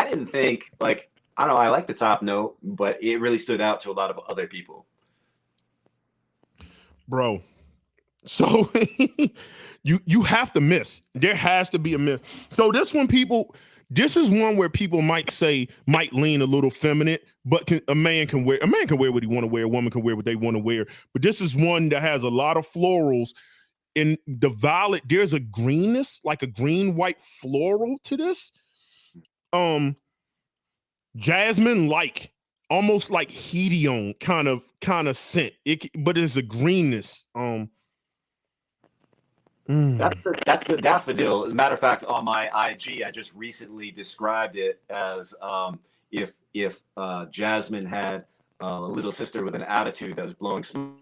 didn't think, like, I don't know, I like the top note, but it really stood out to a lot of other people. Bro, so you have to miss. There has to be a miss. So this is one where people might lean a little feminine, but a man can wear what he want to wear, a woman can wear what they want to wear. But this is one that has a lot of florals. In the violet, there's a greenness, like a green white floral to this. Jasmine, like almost like hedione kind of scent. But it's a greenness. That's the daffodil. As a matter of fact, on my IG, I just recently described it as if Jasmine had a little sister with an attitude that was blowing smoke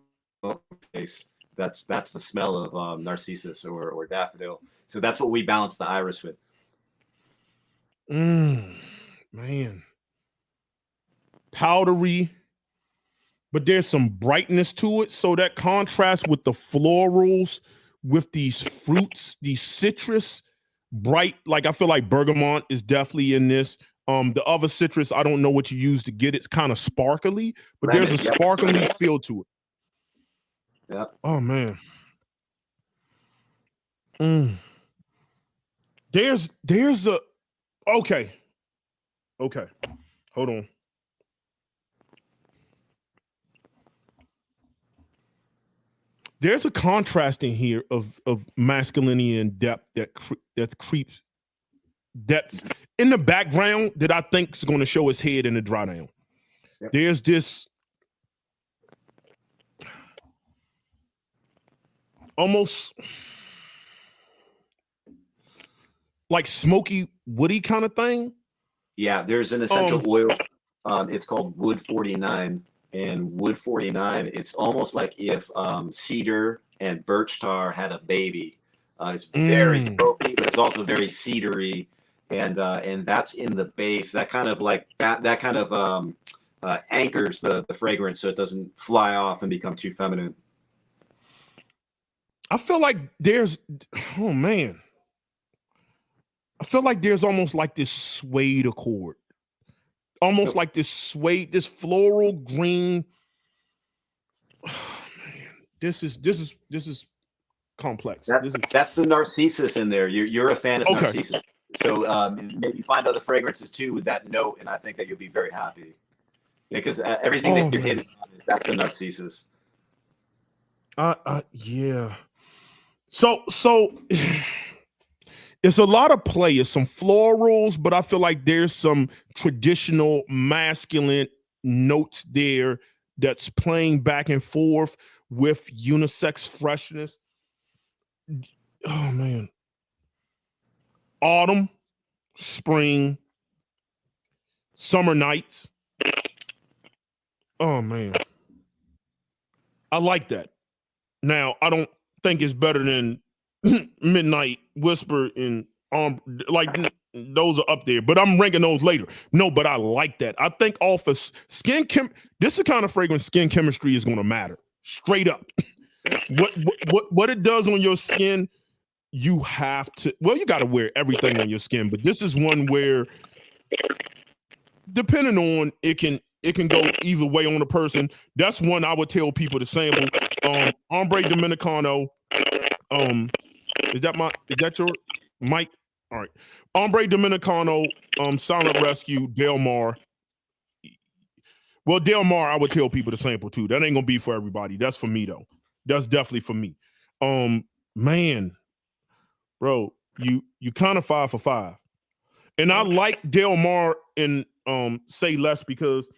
in her face. That's the smell of narcissus or daffodil. So that's what we balance the iris with. Man, powdery, but there's some brightness to it. So that contrast with the florals, with these fruits, these citrus, bright, like I feel like bergamot is definitely in this. The other citrus, I don't know what you use to get it. It's kind of sparkly, but there's a sparkly feel to it. Yeah. Oh man. Mm. There's a okay. Hold on. There's a contrast in here of masculinity and depth that creeps that's in the background that I think is going to show his head in the dry down. Yep. There's this almost like smoky, woody kind of thing. Yeah, there's an essential oil. It's called Wood 49. And Wood 49, it's almost like if cedar and birch tar had a baby. It's very smoky, but it's also very cedary. And that's in the base. That kind of like that kind of anchors the fragrance so it doesn't fly off and become too feminine. I feel like there's, oh man. I feel like there's almost like this suede accord. Almost like this suede, this floral green. Oh, man, this is complex. That's the Narcissus in there. You're a fan of Narcissus. So maybe find other fragrances too with that note, and I think that you'll be very happy. Yeah, because everything that you're hitting on that's the Narcissus. Yeah. So it's a lot of play. It's some florals, but I feel like there's some traditional masculine notes there that's playing back and forth with unisex freshness. Oh man. Autumn, spring, summer nights. Oh man. I like that. Now, I don't think it's better than Midnight Whisper and like those are up there, but I'm ranking those later. No, but I like that. I think off of this is the kind of fragrance skin chemistry is going to matter straight up. what it does on your skin, you have to. Well, you got to wear everything on your skin, but this is one where, depending on it can go either way on a person. That's one I would tell people to sample. Ombre Dominicano. Is that your mic? All right. Ombre Dominicano, Silent Rescue, Del Mar. Well, Del Mar, I would tell people to sample too. That ain't gonna be for everybody. That's for me though. That's definitely for me. Man, bro, you kind of 5 for 5. And I like Del Mar and Say Less because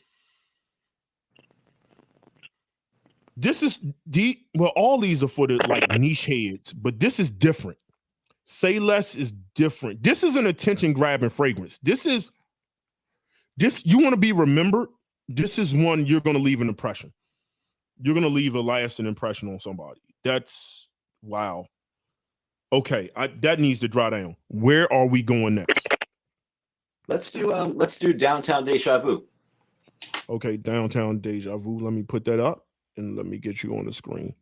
this is all these are for the like niche heads, but this is different. Say Less is different. This is an attention grabbing fragrance. This you want to be remembered. This is one you're going to leave an impression. You're going to leave a lasting impression on somebody. That's wow. Okay, that needs to dry down. Where are we going next? Let's do Downtown Dejavu. Okay, Downtown Dejavu. Let me put that up and let me get you on the screen.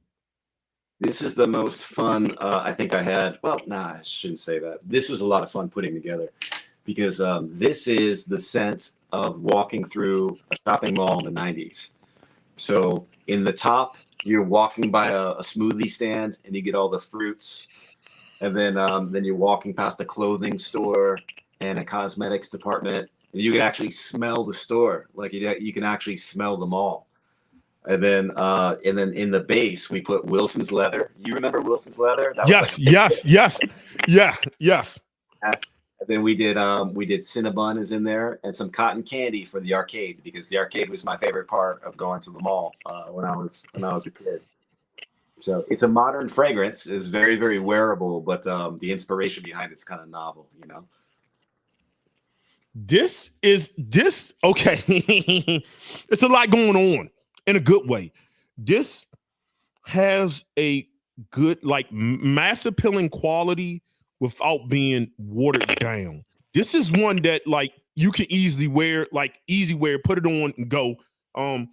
This is the most fun I think I had. Well, I shouldn't say that. This was a lot of fun putting together because this is the scent of walking through a shopping mall in the 90s. So in the top, you're walking by a smoothie stand and you get all the fruits. And then you're walking past a clothing store and a cosmetics department. And you can actually smell the store. Like you can actually smell the mall. And then in the base we put Wilson's Leather. You remember Wilson's Leather? That yes. And then we did Cinnabon is in there and some cotton candy for the arcade because the arcade was my favorite part of going to the mall when I was a kid. So it's a modern fragrance. It's very, very wearable, but the inspiration behind it's kind of novel, you know. This okay. It's a lot going on in a good way. This has a good, like, mass appealing quality without being watered down. This is one that, like, you can easily wear, like, easy wear, put it on and go. A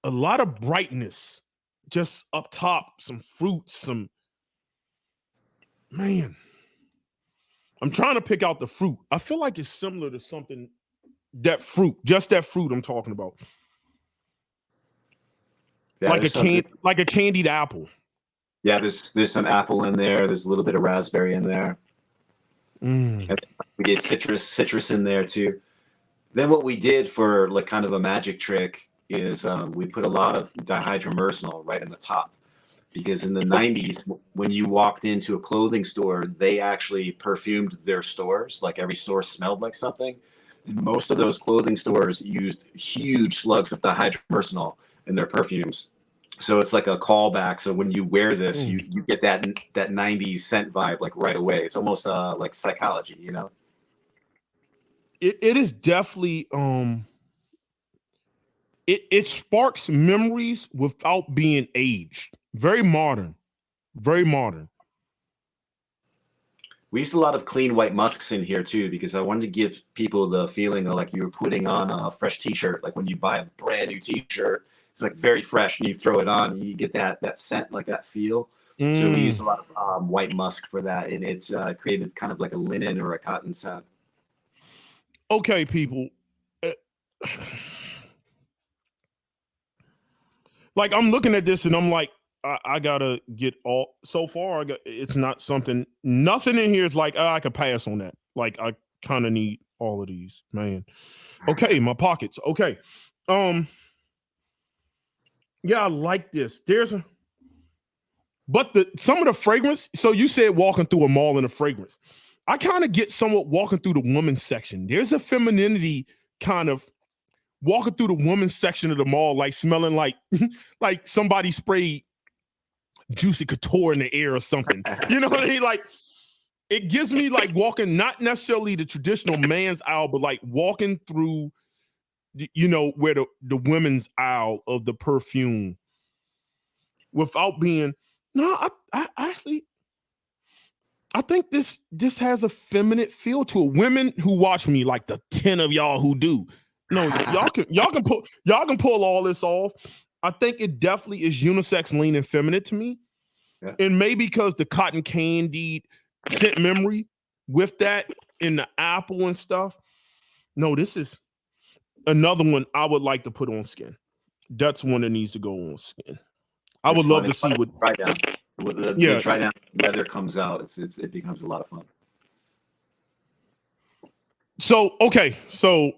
lot of brightness just up top, some fruits, some, man. I'm trying to pick out the fruit. I feel like it's similar to something, just that fruit I'm talking about. Like a candied apple. Yeah, there's some apple in there. There's a little bit of raspberry in there. Mm. And we get citrus in there too. Then what we did for like kind of a magic trick is we put a lot of dihydromercenol right in the top, because in the 90s, when you walked into a clothing store, they actually perfumed their stores. Like every store smelled like something. And most of those clothing stores used huge slugs of dihydromercenol in their perfumes. So it's like a callback. So when you wear this, you get that 90s scent vibe like right away. It's almost like psychology, you know? It is definitely it sparks memories without being aged. Very modern. Very modern. We used a lot of clean white musks in here too, because I wanted to give people the feeling of like you were putting on a fresh t-shirt. Like when you buy a brand new t-shirt, it's like very fresh, and you throw it on, and you get that scent, like that feel. So we used a lot of white musk for that, and it's created kind of like a linen or a cotton scent. Okay, people. Like I'm looking at this and I'm like, I gotta get all. So far, it's not something. Nothing in here is like I could pass on that. Like I kind of need all of these, man. Okay, my pockets. Okay, yeah, I like this. But some of the fragrance. So you said walking through a mall in a fragrance. I kind of get somewhat walking through the women's section. There's a femininity kind of walking through the women's section of the mall, like smelling like like somebody sprayed Juicy Couture in the air or something. You know what I mean? Like it gives me like walking, not necessarily the traditional man's aisle, but like walking through, you know, where the women's aisle of the perfume without being, no, I actually, I think this has a feminine feel to it. Women who watch me, like the 10 of y'all who do, no, y'all can pull all this off. I think it definitely is unisex, leaning feminine to me. Yeah. And maybe because the cotton candy scent memory with that in the apple and stuff. No, this is another one I would like to put on skin. That's one that needs to go on skin. I would love to see what try down. The try down weather comes out. It becomes a lot of fun. So okay, so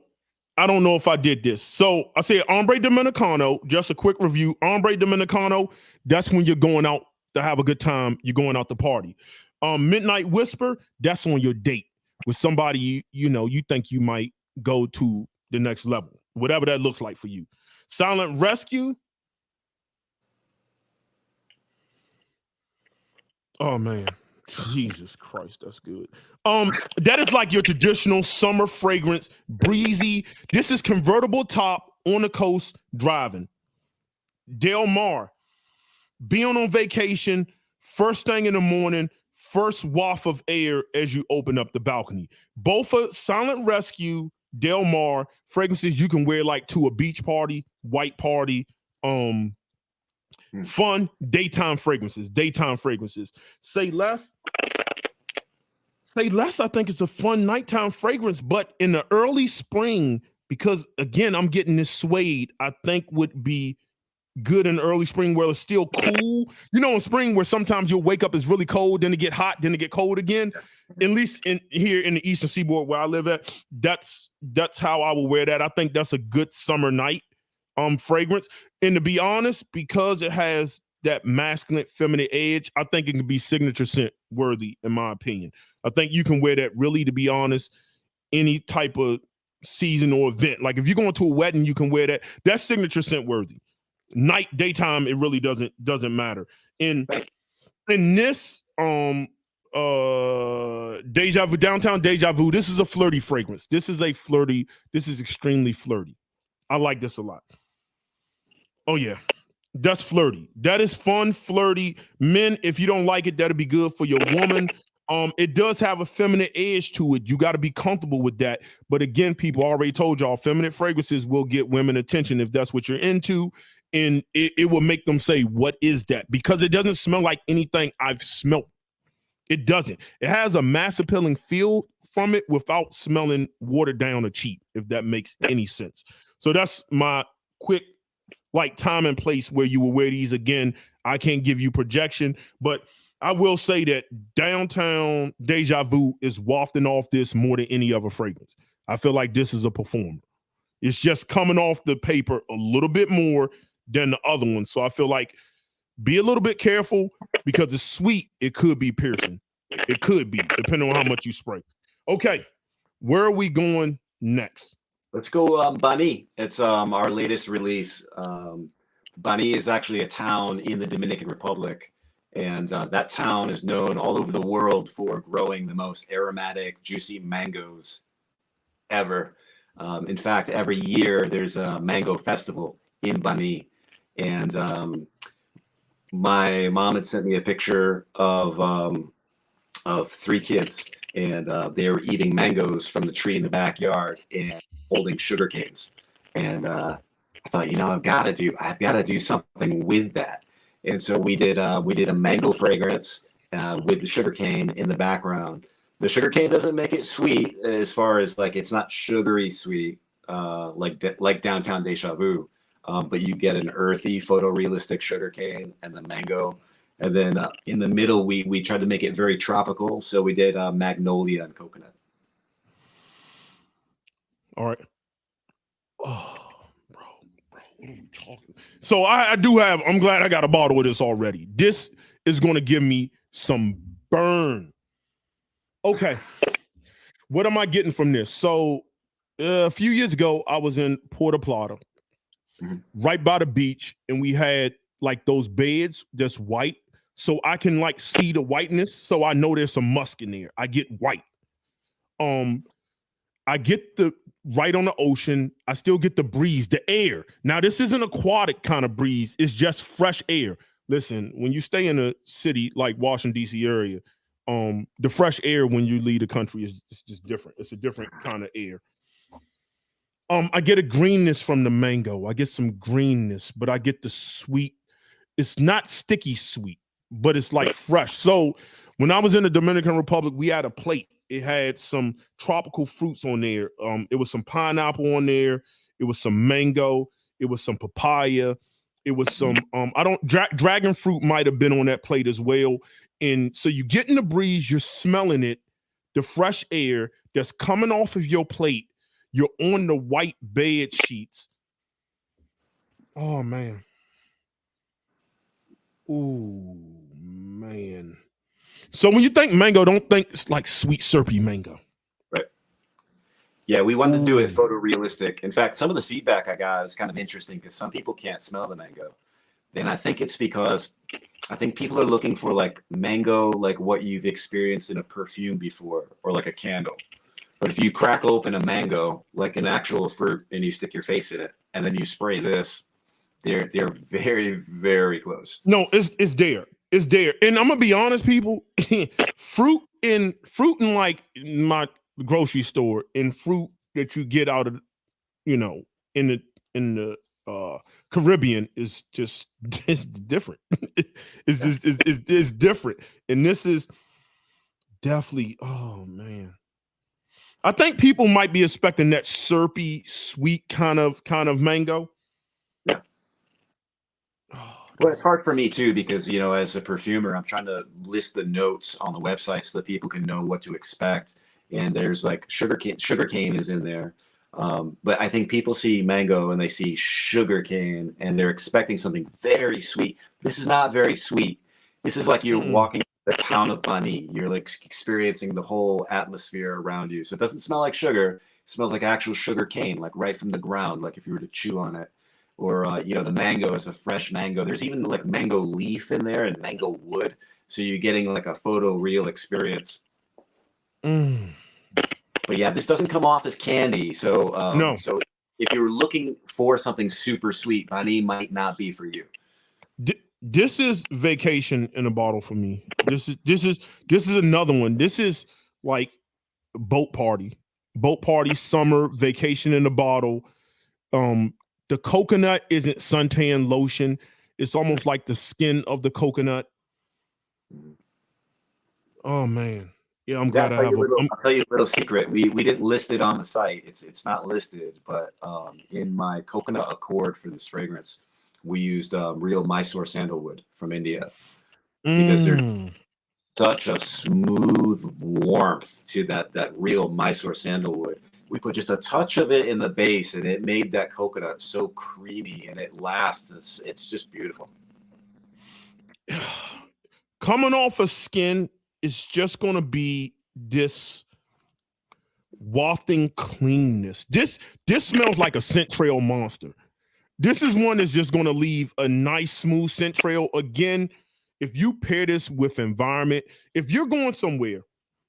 I don't know if I did this. So I said Ombre Dominicano, just a quick review. Ombre Dominicano, that's when you're going out to have a good time. You're going out to party. Midnight Whisper, that's on your date with somebody you know you think you might go to the next level, whatever that looks like for you. Silent Rescue. Oh man, Jesus Christ, that's good. That is like your traditional summer fragrance, breezy. This is convertible top on the coast driving. Del Mar, being on vacation, first thing in the morning, first waft of air as you open up the balcony. Both are Silent Rescue, Del Mar fragrances you can wear like to a beach party, white party, fun daytime fragrances. Say Less, I think it's a fun nighttime fragrance, but in the early spring, because again, I'm getting this suede, I think would be good in the early spring where it's still cool. You know, in spring where sometimes you'll wake up, it's really cold, then it get hot, then it get cold again. At least here in the Eastern Seaboard where I live at, that's how I will wear that. I think that's a good summer night fragrance. And to be honest, because it has that masculine, feminine edge, I think it can be signature scent worthy, in my opinion. I think you can wear that really, to be honest, any type of season or event. Like if you're going to a wedding, you can wear that. That's signature scent worthy. Night, daytime, it really doesn't matter. In this Dejavu, downtown Dejavu, this is a flirty fragrance. This is extremely flirty. I like this a lot. Oh yeah, that's flirty. That is fun, flirty. Men, if you don't like it, that'll be good for your woman. It does have a feminine edge to it. You got to be comfortable with that. But again, people already told y'all, feminine fragrances will get women attention if that's what you're into. And it will make them say, what is that? Because it doesn't smell like anything I've smelt. It doesn't. It has a mass appealing feel from it without smelling watered down or cheap, if that makes any sense. So that's my quick, like, time and place where you will wear these. Again, I can't give you projection, but I will say that downtown Dejavu is wafting off this more than any other fragrance. I feel like this is a performer. It's just coming off the paper a little bit more than the other one. So I feel like be a little bit careful because it's sweet. It could be piercing. It could be, depending on how much you spray. Okay, where are we going next? Let's go Bani. It's our latest release. Bani is actually a town in the Dominican Republic. And that town is known all over the world for growing the most aromatic, juicy mangoes ever. In fact, every year there's a mango festival in Bani. And my mom had sent me a picture of 3 kids, and they were eating mangoes from the tree in the backyard and holding sugar canes. And I thought, I've got to do something with that. And so we did a mango fragrance with the sugarcane in the background. The sugarcane doesn't make it sweet as far as like it's not sugary sweet like downtown Dejavu, but you get an earthy photorealistic sugarcane and the mango. And then in the middle, we tried to make it very tropical. So we did magnolia and coconut. All right. Oh. What are we talking? So I do have, I'm glad I got a bottle of this already. This is going to give me some burn. Okay. What am I getting from this? So a few years ago, I was in Puerto Plata, right by the beach, and we had like those beds that's white. So I can like see the whiteness. So I know there's some musk in there. I get white. I get the right on the ocean. I still get the breeze, the air. Now, this isn't aquatic kind of breeze. It's just fresh air. Listen, when you stay in a city like Washington, D.C. area, the fresh air when you leave the country is just different. It's a different kind of air. I get a greenness from the mango. I get some greenness, but I get the sweet. It's not sticky sweet, but it's like fresh. So when I was in the Dominican Republic, we had a plate. It had some tropical fruits on there. It was some pineapple on there. It was some mango. It was some papaya. It was some, dragon fruit might have been on that plate as well. And so you get in the breeze, you're smelling it, the fresh air that's coming off of your plate. You're on the white bed sheets. Oh, man. Ooh, man. So when you think mango, don't think it's like sweet, syrupy mango. Right. Yeah, we wanted to do it photorealistic. In fact, some of the feedback I got is kind of interesting because some people can't smell the mango. And I think it's because I think people are looking for like mango, like what you've experienced in a perfume before or like a candle. But if you crack open a mango, like an actual fruit, and you stick your face in it, and then you spray this, they're very, very close. No, it's there. It's there. And I'm gonna be honest, people, fruit in like my grocery store and fruit that you get out of, in the Caribbean is just it's different. It's different. And this is definitely, oh man. I think people might be expecting that syrupy, sweet kind of mango. Yeah. Well, it's hard for me too because as a perfumer, I'm trying to list the notes on the website so that people can know what to expect. And there's like sugarcane is in there, but I think people see mango and they see sugarcane and they're expecting something very sweet. This is not very sweet. This is like you're walking the town of Bani. You're like experiencing the whole atmosphere around you. So it doesn't smell like sugar. It smells like actual sugar cane, like right from the ground, like if you were to chew on it. Or, the mango is a fresh mango. There's even like mango leaf in there and mango wood. So you're getting like a photoreal experience. But yeah, this doesn't come off as candy. So, no. So if you're looking for something super sweet, Bani might not be for you. This is vacation in a bottle for me. This is another one. This is like boat party, summer vacation in a bottle. The coconut isn't suntan lotion. It's almost like the skin of the coconut. Oh man, yeah, I'm glad I have. I'll tell you a little secret. We didn't list it on the site. It's not listed, but in my coconut accord for this fragrance, we used real Mysore sandalwood from India because there's such a smooth warmth to that real Mysore sandalwood. We put just a touch of it in the base, and it made that coconut so creamy, and it lasts. It's just beautiful. Coming off of skin, it's just going to be this wafting cleanness. This smells like a scent trail monster. This is one that's just going to leave a nice smooth scent trail. Again, if you pair this with environment, if you're going somewhere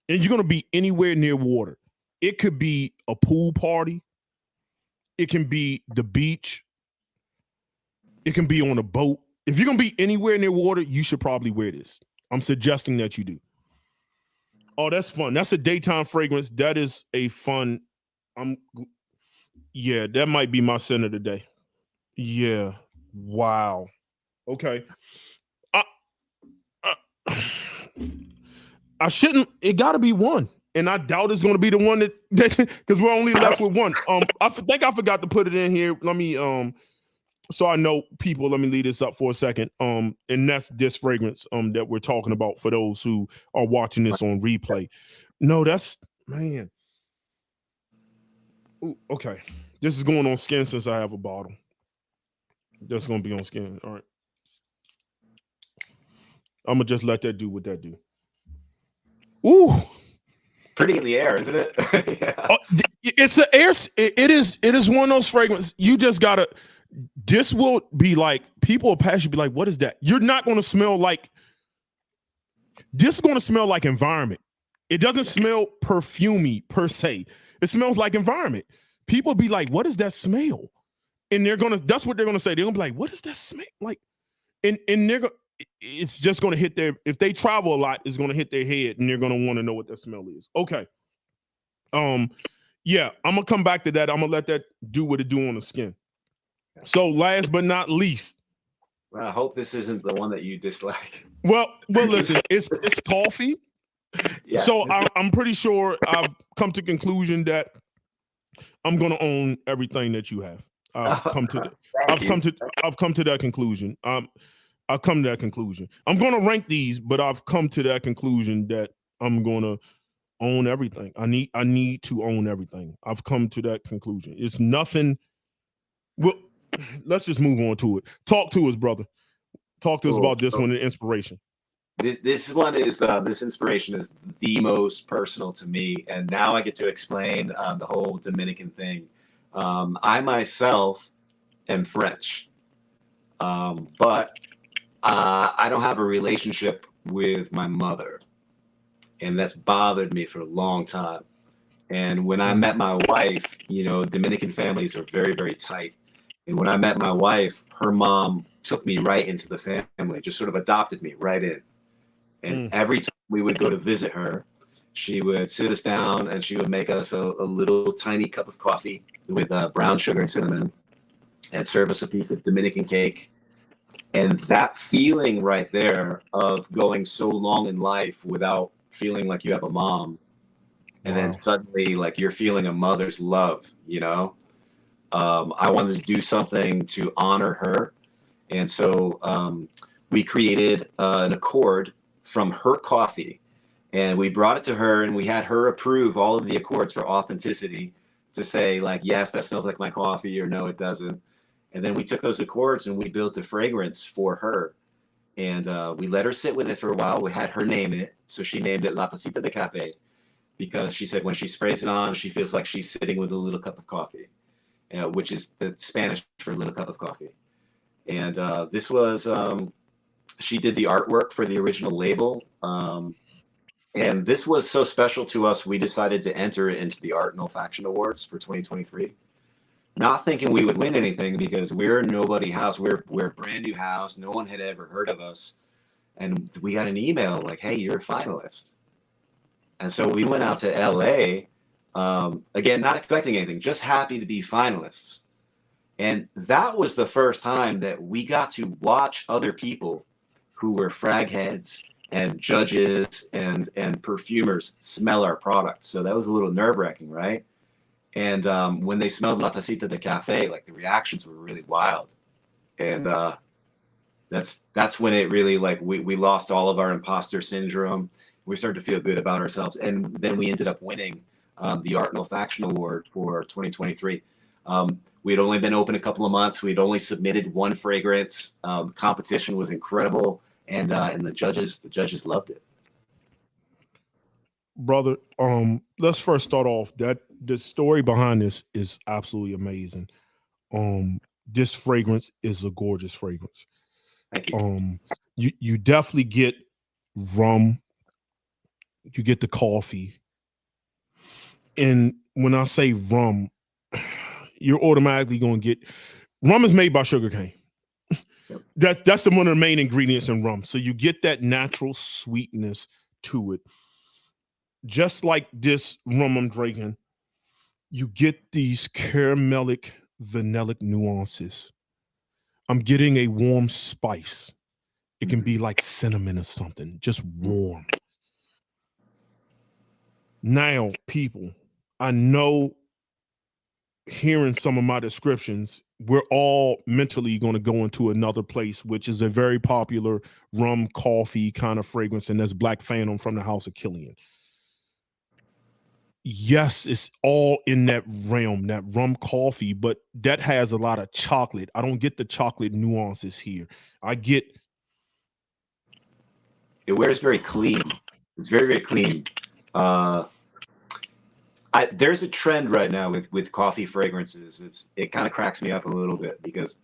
and you're going to be anywhere near water, it could be a pool party, it can be the beach, it can be on a boat. If you're going to be anywhere near water, you should probably wear this. I'm suggesting that you do. Oh, that's fun. That's a daytime fragrance. That is a fun. Yeah, that might be my scent of the day. Yeah. Wow. Okay. I shouldn't. It got to be one, and I doubt it's going to be the one that because we're only left with one. I think I forgot to put it in here. Let me so I know people. Let me leave this up for a second. And that's this fragrance that we're talking about for those who are watching this on replay. No, that's man. Ooh, okay, this is going on skin since I have a bottle. That's going to be on skin. All right. I'm gonna just let that do what that do. Ooh, pretty in the air, isn't it? Yeah. It's an air. It is one of those fragrances. You just gotta. This will be like people will pass you, be like, "What is that?" You're not going to smell like. This is going to smell like environment. It doesn't smell perfumey per se. It smells like environment. People be like, "What is that smell?" And they're gonna. That's what they're gonna say. They're gonna be like, "What is that smell?" Like, and they're gonna. It's just gonna hit their. If they travel a lot, it's gonna hit their head, and they're gonna want to know what that smell is. Okay. Yeah, I'm gonna come back to that. I'm gonna let that do what it do on the skin. So last but not least. Well, I hope this isn't the one that you dislike. Well, listen, it's coffee. Yeah. So I'm pretty sure I've come to conclusion that I'm gonna own everything that you have. I've come to that conclusion. I've come to that conclusion. I'm gonna rank these, but I've come to that conclusion that I'm gonna own everything. I need to own everything. I've come to that conclusion. It's nothing. Well, let's just move on to it. Talk to us, brother. Talk to us about this one and inspiration. This one is this inspiration is the most personal to me, and now I get to explain the whole Dominican thing. I myself am French, but I don't have a relationship with my mother, and that's bothered me for a long time. And when I met my wife, Dominican families are very, very tight. And when I met my wife, her mom took me right into the family, just sort of adopted me right in. And every time we would go to visit her, she would sit us down and she would make us a little tiny cup of coffee with brown sugar and cinnamon and serve us a piece of Dominican cake. And that feeling right there of going so long in life without feeling like you have a mom, and then suddenly like you're feeling a mother's love, I wanted to do something to honor her. And so we created an accord from her coffee, and we brought it to her, and we had her approve all of the accords for authenticity to say like, yes, that smells like my coffee, or no, it doesn't. And then we took those accords and we built a fragrance for her. And we let her sit with it for a while. We had her name it. So she named it La Tacita de Cafe, because she said when she sprays it on, she feels like she's sitting with a little cup of coffee, which is the Spanish for a little cup of coffee. And this was, she did the artwork for the original label. And this was so special to us, we decided to enter it into the Art and Olfaction Awards for 2023. Not thinking we would win anything, because we're a nobody house. We're a brand new house. No one had ever heard of us. And we got an email like, hey, you're a finalist. And so we went out to LA, again, not expecting anything, just happy to be finalists. And that was the first time that we got to watch other people who were frag heads and judges and perfumers smell our product. So that was a little nerve-wracking, right? And when they smelled La Tacita de Cafe, like the reactions were really wild. And that's when it really, like, we lost all of our imposter syndrome. We started to feel good about ourselves, and then we ended up winning the Art and Olfaction Award for 2023. We had only been open a couple of months. We'd only submitted one fragrance. Competition was incredible, and the judges loved it. Brother, let's first start off that the story behind this is absolutely amazing. This fragrance is a gorgeous fragrance. Thank you. You definitely get rum, you get the coffee, and when I say rum, you're automatically going to get rum is made by sugarcane. Yep. That's one of the main ingredients in rum. So you get that natural sweetness to it. Just like this rum I'm drinking, you get these caramelic, vanillic nuances. I'm getting a warm spice. It can be like cinnamon or something, just warm. Now, people, I know hearing some of my descriptions, we're all mentally going to go into another place, which is a very popular rum coffee kind of fragrance, and that's Black Phantom from the House of Kilian. Yes, it's all in that realm, that rum coffee, but that has a lot of chocolate. I don't get the chocolate nuances here. I get it wears very clean. It's very, very clean. There's a trend right now with coffee fragrances. It kind of cracks me up a little bit, because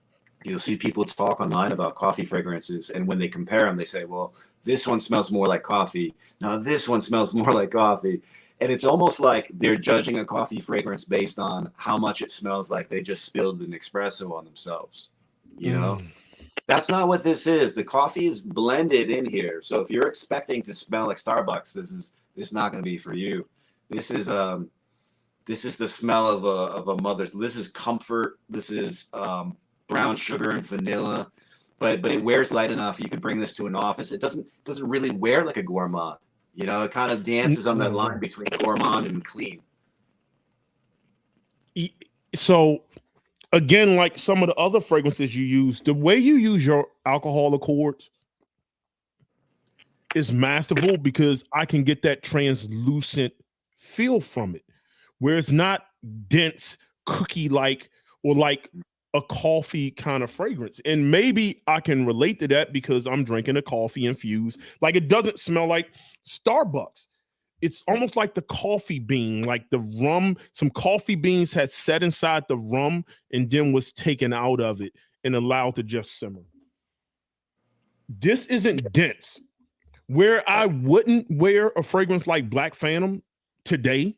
you'll see people talk online about coffee fragrances, and when they compare them, they say, well, this one smells more like coffee. No, this one smells more like coffee. And it's almost like they're judging a coffee fragrance based on how much it smells like they just spilled an espresso on themselves. You know? That's not what this is. The coffee is blended in here. So if you're expecting to smell like Starbucks, this is not going to be for you. This is the smell of a mother's. This is comfort. This is brown sugar and vanilla, but it wears light enough. You could bring this to an office. It doesn't really wear like a gourmand. You know, it kind of dances on that line between gourmand and clean. So again, like some of the other fragrances you use, the way you use your alcohol accords is masterful, because I can get that translucent feel from it, where it's not dense, cookie-like, or like a coffee kind of fragrance. And maybe I can relate to that because I'm drinking a coffee infused. Like, it doesn't smell like Starbucks. It's almost like the coffee bean, like the rum. Some coffee beans had set inside the rum and then was taken out of it and allowed to just simmer. This isn't dense. Where I wouldn't wear a fragrance like Black Phantom today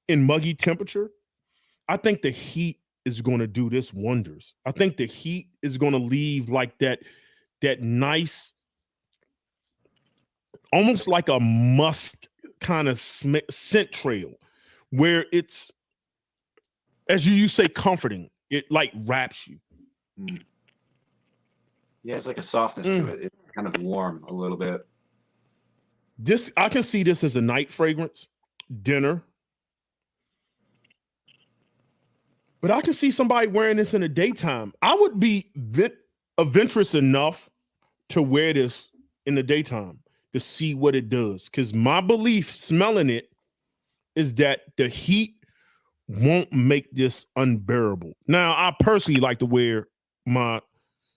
in muggy temperature, I think the heat is going to do this wonders. I think the heat is going to leave like that nice, almost like a musk kind of scent trail, where it's, as you say, comforting. It like wraps you. Yeah, it's like a softness to it. It's kind of warm a little bit. This, I can see this as a night fragrance, dinner. But I can see somebody wearing this in the daytime. I would be adventurous enough to wear this in the daytime to see what it does. Because my belief, smelling it, is that the heat won't make this unbearable. Now, I personally like to wear my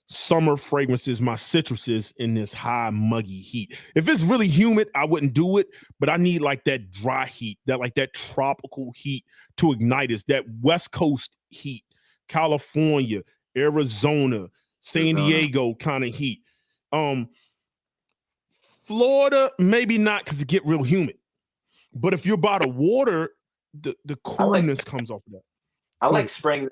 summer fragrances, my citruses, in this high muggy heat. If it's really humid, I wouldn't do it, but I need like that dry heat, that tropical heat to ignite us, that West Coast heat, California, Arizona, San Diego kind of heat. Florida, maybe not, because it get real humid. But if you're by the water, the coolness comes off of that. I like spraying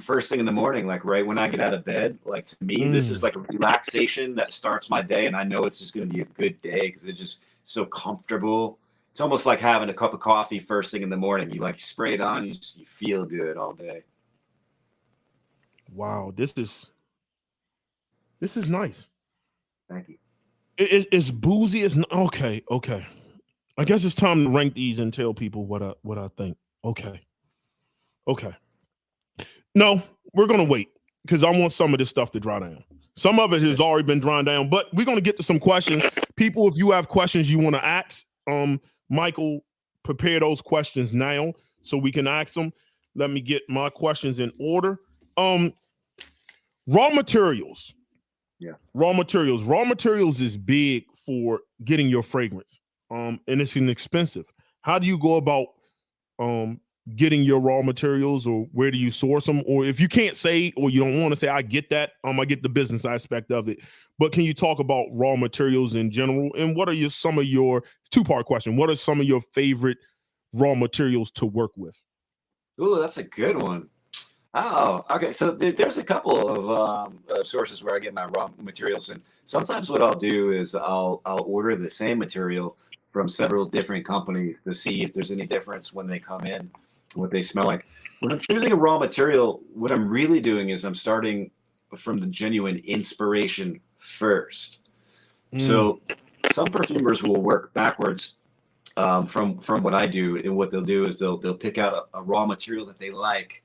first thing in the morning, like right when I get out of bed. Like, to me, this is like a relaxation that starts my day, and I know it's just going to be a good day because it's just so comfortable. It's almost like having a cup of coffee first thing in the morning. You like spray it on, you feel good all day. Wow, this is nice. Thank you. It's boozy. It's okay. I guess it's time to rank these and tell people what I think. Okay. No, we're gonna wait. because I want some of this stuff to dry down. Some of it has already been drawn down, but we're going to get to some questions. People, if you have questions you want to ask, Michael, prepare those questions now so we can ask them. Let me get my questions in order. Raw materials. Yeah. Raw materials. Raw materials is big for getting your fragrance. And it's inexpensive. How do you go about getting your raw materials, or where do you source them? Or if you can't say, or you don't want to say, I get that. I get the business aspect of it. But can you talk about raw materials in general? And what are some of your, two-part question, what are some of your favorite raw materials to work with? Ooh, that's a good one. Oh, okay. So there's a couple of sources where I get my raw materials, and sometimes what I'll do is I'll order the same material from several different companies to see if there's any difference when they come in, what they smell like. When I'm choosing a raw material, what I'm really doing is I'm starting from the genuine inspiration first. So some perfumers will work backwards from what I do, and what they'll do is they'll pick out a raw material that they like,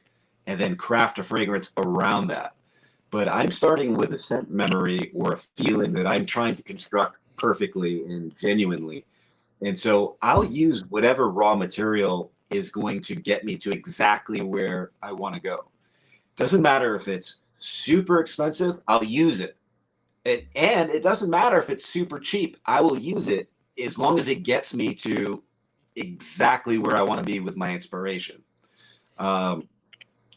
and then craft a fragrance around that. But I'm starting with a scent memory or a feeling that I'm trying to construct perfectly and genuinely. And so I'll use whatever raw material is going to get me to exactly where I want to go. Doesn't matter if it's super expensive, I'll use it. And it doesn't matter if it's super cheap, I will use it as long as it gets me to exactly where I want to be with my inspiration.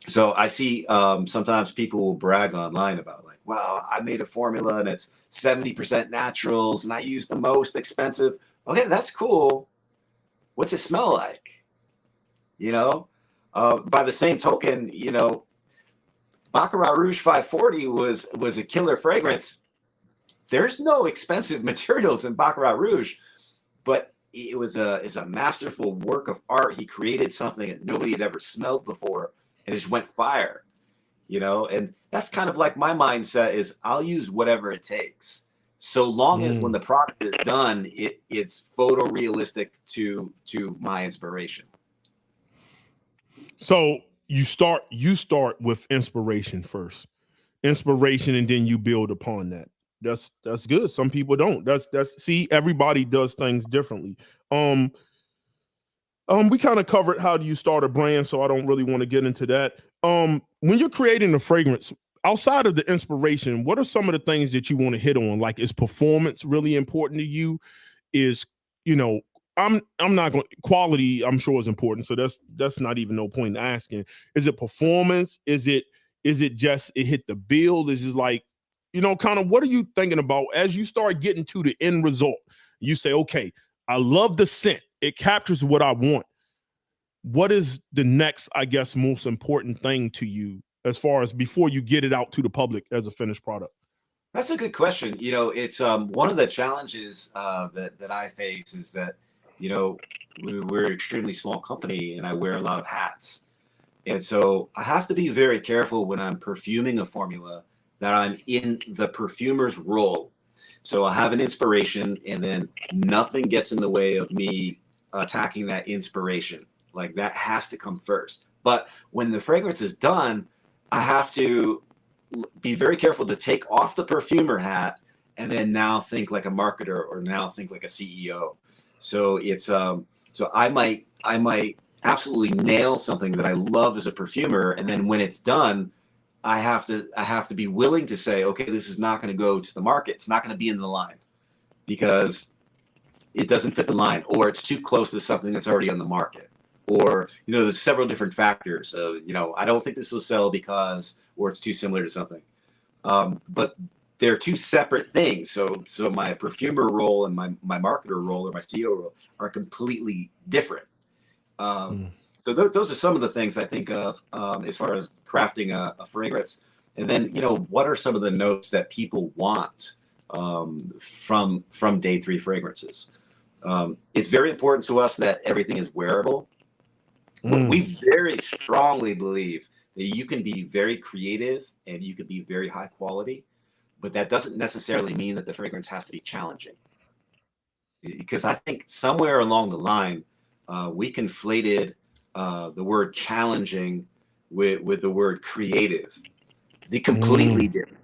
So I see sometimes people will brag online about, like, wow, I made a formula and it's 70% naturals and I use the most expensive. Okay, that's cool. What's it smell like? By the same token, Baccarat Rouge 540 was a killer fragrance. There's no expensive materials in Baccarat Rouge, but it was a masterful work of art. He created something that nobody had ever smelled before, and it just went fire, and that's kind of like my mindset is I'll use whatever it takes, so long as when the product is done, it's photorealistic to my inspiration. So you start with inspiration first, and then you build upon that. That's good. Some people don't. See, everybody does things differently. We kind of covered how do you start a brand, so I don't really want to get into that. When you're creating a fragrance, outside of the inspiration, what are some of the things that you want to hit on? Like, is performance really important to you? Is, I'm not going, quality, I'm sure, is important. So that's not even no point in asking. Is it performance? Is it just it hit the bill? Is it like, kind of what are you thinking about as you start getting to the end result? You say, okay, I love the scent. It captures what I want. What is the next, I guess, most important thing to you as far as before you get it out to the public as a finished product? That's a good question. It's one of the challenges that I face is that, we're an extremely small company and I wear a lot of hats. And so I have to be very careful when I'm perfuming a formula that I'm in the perfumer's role. So I have an inspiration, and then nothing gets in the way of me attacking that inspiration. Like, that has to come first. But when the fragrance is done, I have to be very careful to take off the perfumer hat and then now think like a marketer, or now think like a CEO. So it's so I might absolutely nail something that I love as a perfumer, and then when it's done, I have to be willing to say, okay, this is not going to go to the market. It's not going to be in the line because it doesn't fit the line, or it's too close to something that's already on the market, or there's several different factors. I don't think this will sell because, or it's too similar to something. But they're two separate things. So my perfumer role and my marketer role, or my CEO role, are completely different. So those are some of the things I think of as far as crafting a fragrance. And then, what are some of the notes that people want from day 3 fragrances? It's very important to us that everything is wearable. We very strongly believe that you can be very creative and you can be very high quality, but that doesn't necessarily mean that the fragrance has to be challenging. Because I think somewhere along the line, we conflated the word challenging with the word creative. The completely different.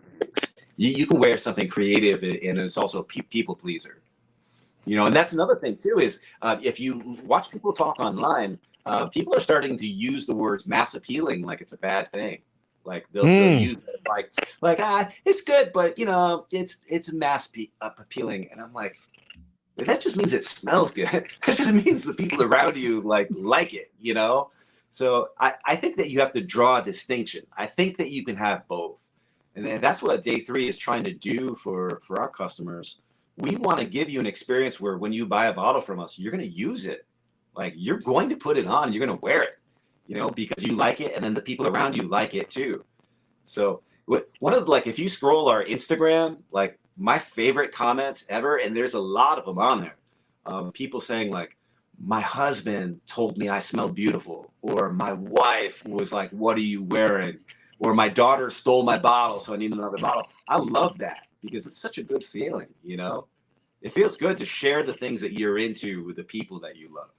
You can wear something creative, and it's also a people pleaser. And that's another thing too, is if you watch people talk online, people are starting to use the words mass appealing like it's a bad thing. Like they'll use it like it's good, but it's mass appealing, and I'm like, that just means it smells good. That just means the people around you like it, So I think that you have to draw a distinction. I think that you can have both, and that's what Day 3 is trying to do for our customers. We want to give you an experience where when you buy a bottle from us, you're going to use it. Like you're going to put it on, you're going to wear it, because you like it. And then the people around you like it too. So one of if you scroll our Instagram, like my favorite comments ever, and there's a lot of them on there. People saying like, my husband told me I smelled beautiful, or my wife was like, what are you wearing? Or my daughter stole my bottle, so I need another bottle. I love that. Because it's such a good feeling, It feels good to share the things that you're into with the people that you love.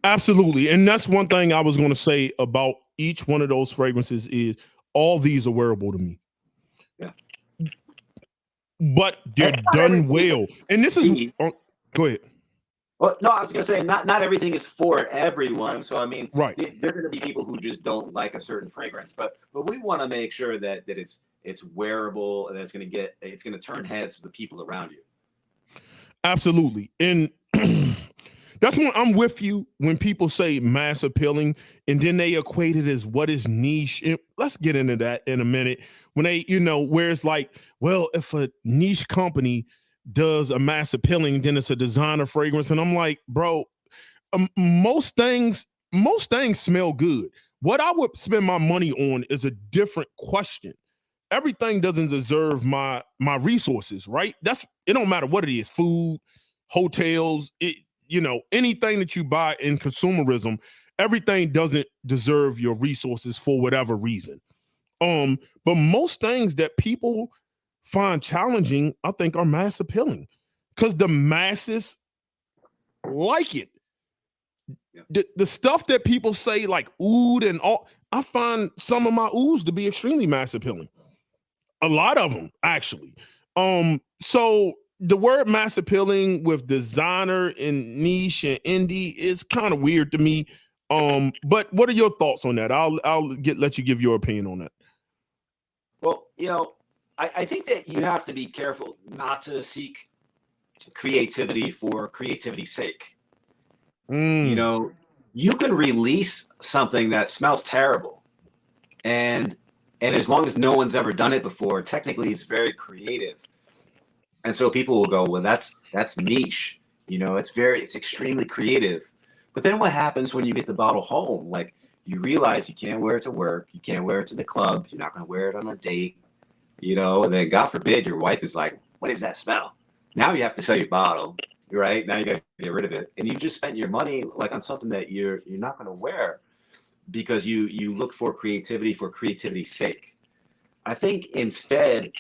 Absolutely. And that's one thing I was going to say about each one of those fragrances is all these are wearable to me. Yeah. But they're done well. And this is, go ahead. Well, no, I was going to say not everything is for everyone. So, I mean, right. There are going to be people who just don't like a certain fragrance, but we want to make sure that it's wearable and it's going to turn heads to the people around you. Absolutely. And that's when I'm with you when people say mass appealing and then they equate it as what is niche. And let's get into that in a minute. When they, where it's like, well, if a niche company does a mass appealing, then it's a designer fragrance. And I'm like, bro, most things smell good. What I would spend my money on is a different question. Everything doesn't deserve my resources, right? It don't matter what it is, food, hotels, anything that you buy in consumerism, everything doesn't deserve your resources for whatever reason. But most things that people find challenging, I think, are mass appealing because the masses like it. Yeah. The stuff that people say like oud and all, I find some of my ouds to be extremely mass appealing. A lot of them, actually. So the word mass appealing with designer and niche and indie is kind of weird to me. But what are your thoughts on that? I'll let you give your opinion on that. Well, I think that you have to be careful not to seek creativity for creativity's sake. You can release something that smells terrible, and as long as no one's ever done it before, technically it's very creative. And so people will go, well, that's niche. It's extremely creative. But then what happens when you get the bottle home? Like you realize you can't wear it to work. You can't wear it to the club. You're not going to wear it on a date, and then God forbid your wife is like, what is that smell? Now you have to sell your bottle, right? Now you got to get rid of it. And you just spent your money like on something that you're not going to wear because you look for creativity for creativity's sake. I think instead,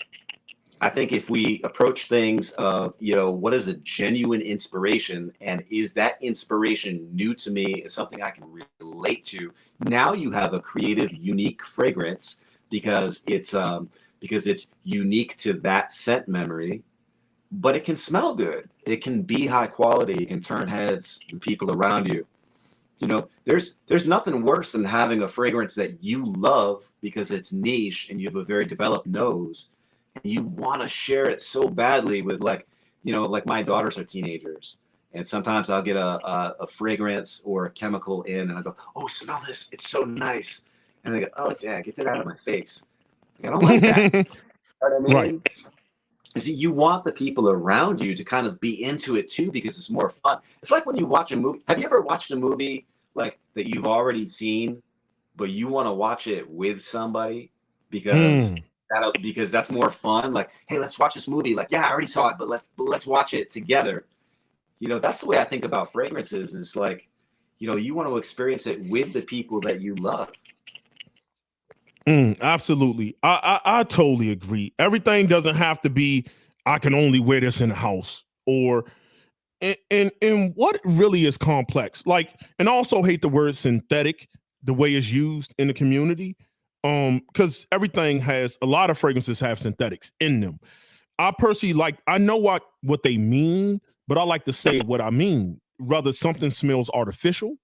if we approach things of, what is a genuine inspiration and is that inspiration new to me, is something I can relate to, now you have a creative, unique fragrance because it's unique to that scent memory, but it can smell good. It can be high quality. It can turn heads to people around you. There's nothing worse than having a fragrance that you love because it's niche and you have a very developed nose. And you want to share it so badly with like my daughters are teenagers. And sometimes I'll get a fragrance or a chemical in and I go, oh, smell this. It's so nice. And they go, oh, Dad, get that out of my face. Like, I don't like that. You know what I mean? Right. See, you want the people around you to kind of be into it too because it's more fun. It's like when you watch a movie. Have you ever watched a movie like that you've already seen, but you want to watch it with somebody because that's more fun? Like, hey, let's watch this movie. Like, yeah, I already saw it, but let's watch it together. That's the way I think about fragrances. Is like, you want to experience it with the people that you love. Absolutely. I totally agree. Everything doesn't have to be, I can only wear this in the house or, and what really is complex. Like, and I also hate the word synthetic, the way it's used in the community. Because everything has a lot of fragrances have synthetics in them. I personally I know what they mean, but I like to say what I mean. Rather something smells artificial,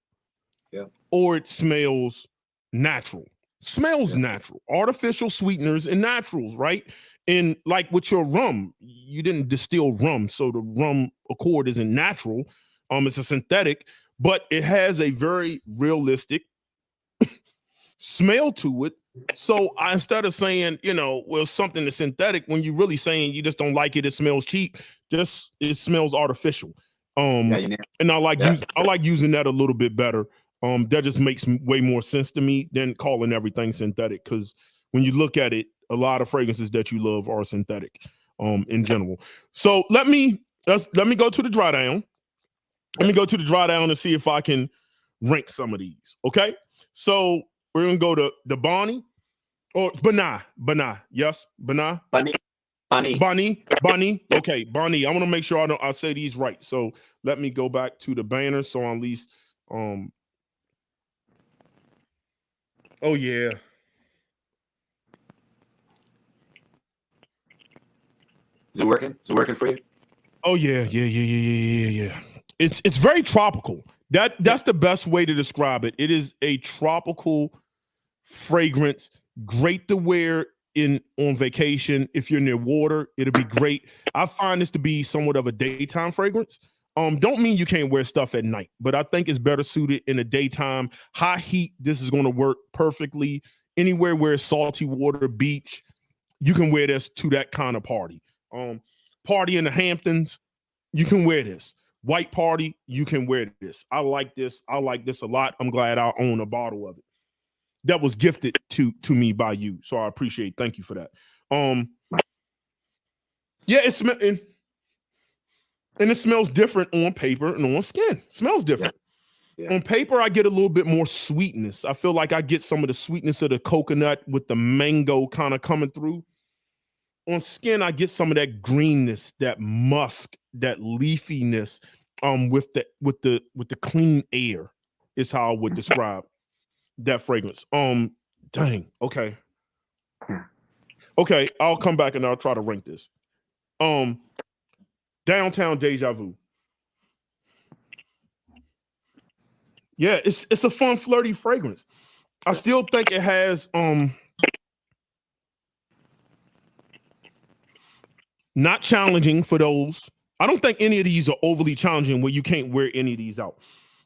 or it smells natural. Smells natural, artificial sweeteners and naturals, right? And like with your rum, you didn't distill rum, so the rum accord isn't natural. It's a synthetic, but it has a very realistic smell to it. So instead of saying, well, something that's synthetic, when you're really saying you just don't like it, it smells cheap, just it smells artificial. And I like using that a little bit better. That just makes way more sense to me than calling everything synthetic. Because when you look at it, a lot of fragrances that you love are synthetic, in general. So let me go to the dry down. Let me go to the dry down and see if I can rank some of these. Okay, so we're gonna go to the Bani or Bani. Yes, Bani. Bani. Okay, Bani. I want to make sure I say these right. So let me go back to the banner. So at least, oh yeah. Is it working? Is it working for you? Oh yeah. It's very tropical. That's the best way to describe it. It is a tropical fragrance, great to wear on vacation. If you're near water, it'll be great. I find this to be somewhat of a daytime fragrance. Don't mean you can't wear stuff at night, but I think it's better suited in the daytime. High heat, this is going to work perfectly. Anywhere where it's salty water, beach, you can wear this to that kind of party. Party in the Hamptons, you can wear this. White party, you can wear this. I like this. I like this a lot. I'm glad I own a bottle of it that was gifted to me by you. So I appreciate. Thank you for that. Yeah, and it smells different on paper and on skin. It smells different. Yeah. On paper, I get a little bit more sweetness. I feel like I get some of the sweetness of the coconut with the mango kind of coming through. On skin, I get some of that greenness, that musk, that leafiness, with the clean air is how I would describe that fragrance. Dang. Okay. I'll come back and I'll try to rank this. Downtown Dejavu. Yeah, it's a fun, flirty fragrance. I still think it has not challenging for those. I don't think any of these are overly challenging where you can't wear any of these out.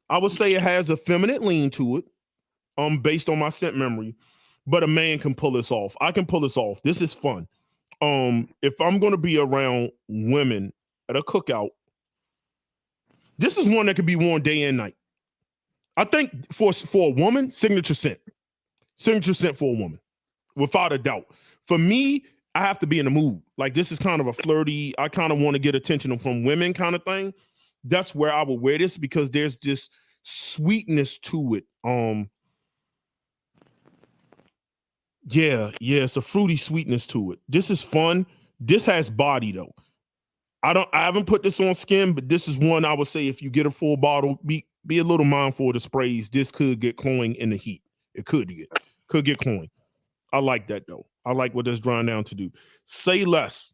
I would say it has a feminine lean to it, based on my scent memory, but a man can pull this off. I can pull this off. This is fun. If I'm going to be around women at a cookout, this is one that could be worn day and night. I think for a woman, signature scent for a woman, without a doubt. For me, I have to be in the mood. Like, this is kind of a flirty, I kind of want to get attention from women kind of thing. That's where I would wear this because there's this sweetness to it. Yeah, it's a fruity sweetness to it. This is fun. This has body though. I haven't put this on skin, but this is one I would say if you get a full bottle, be a little mindful of the sprays. This could get cloying in the heat. It could get cloying. I like that though. I like what that's drying down to do. Say less.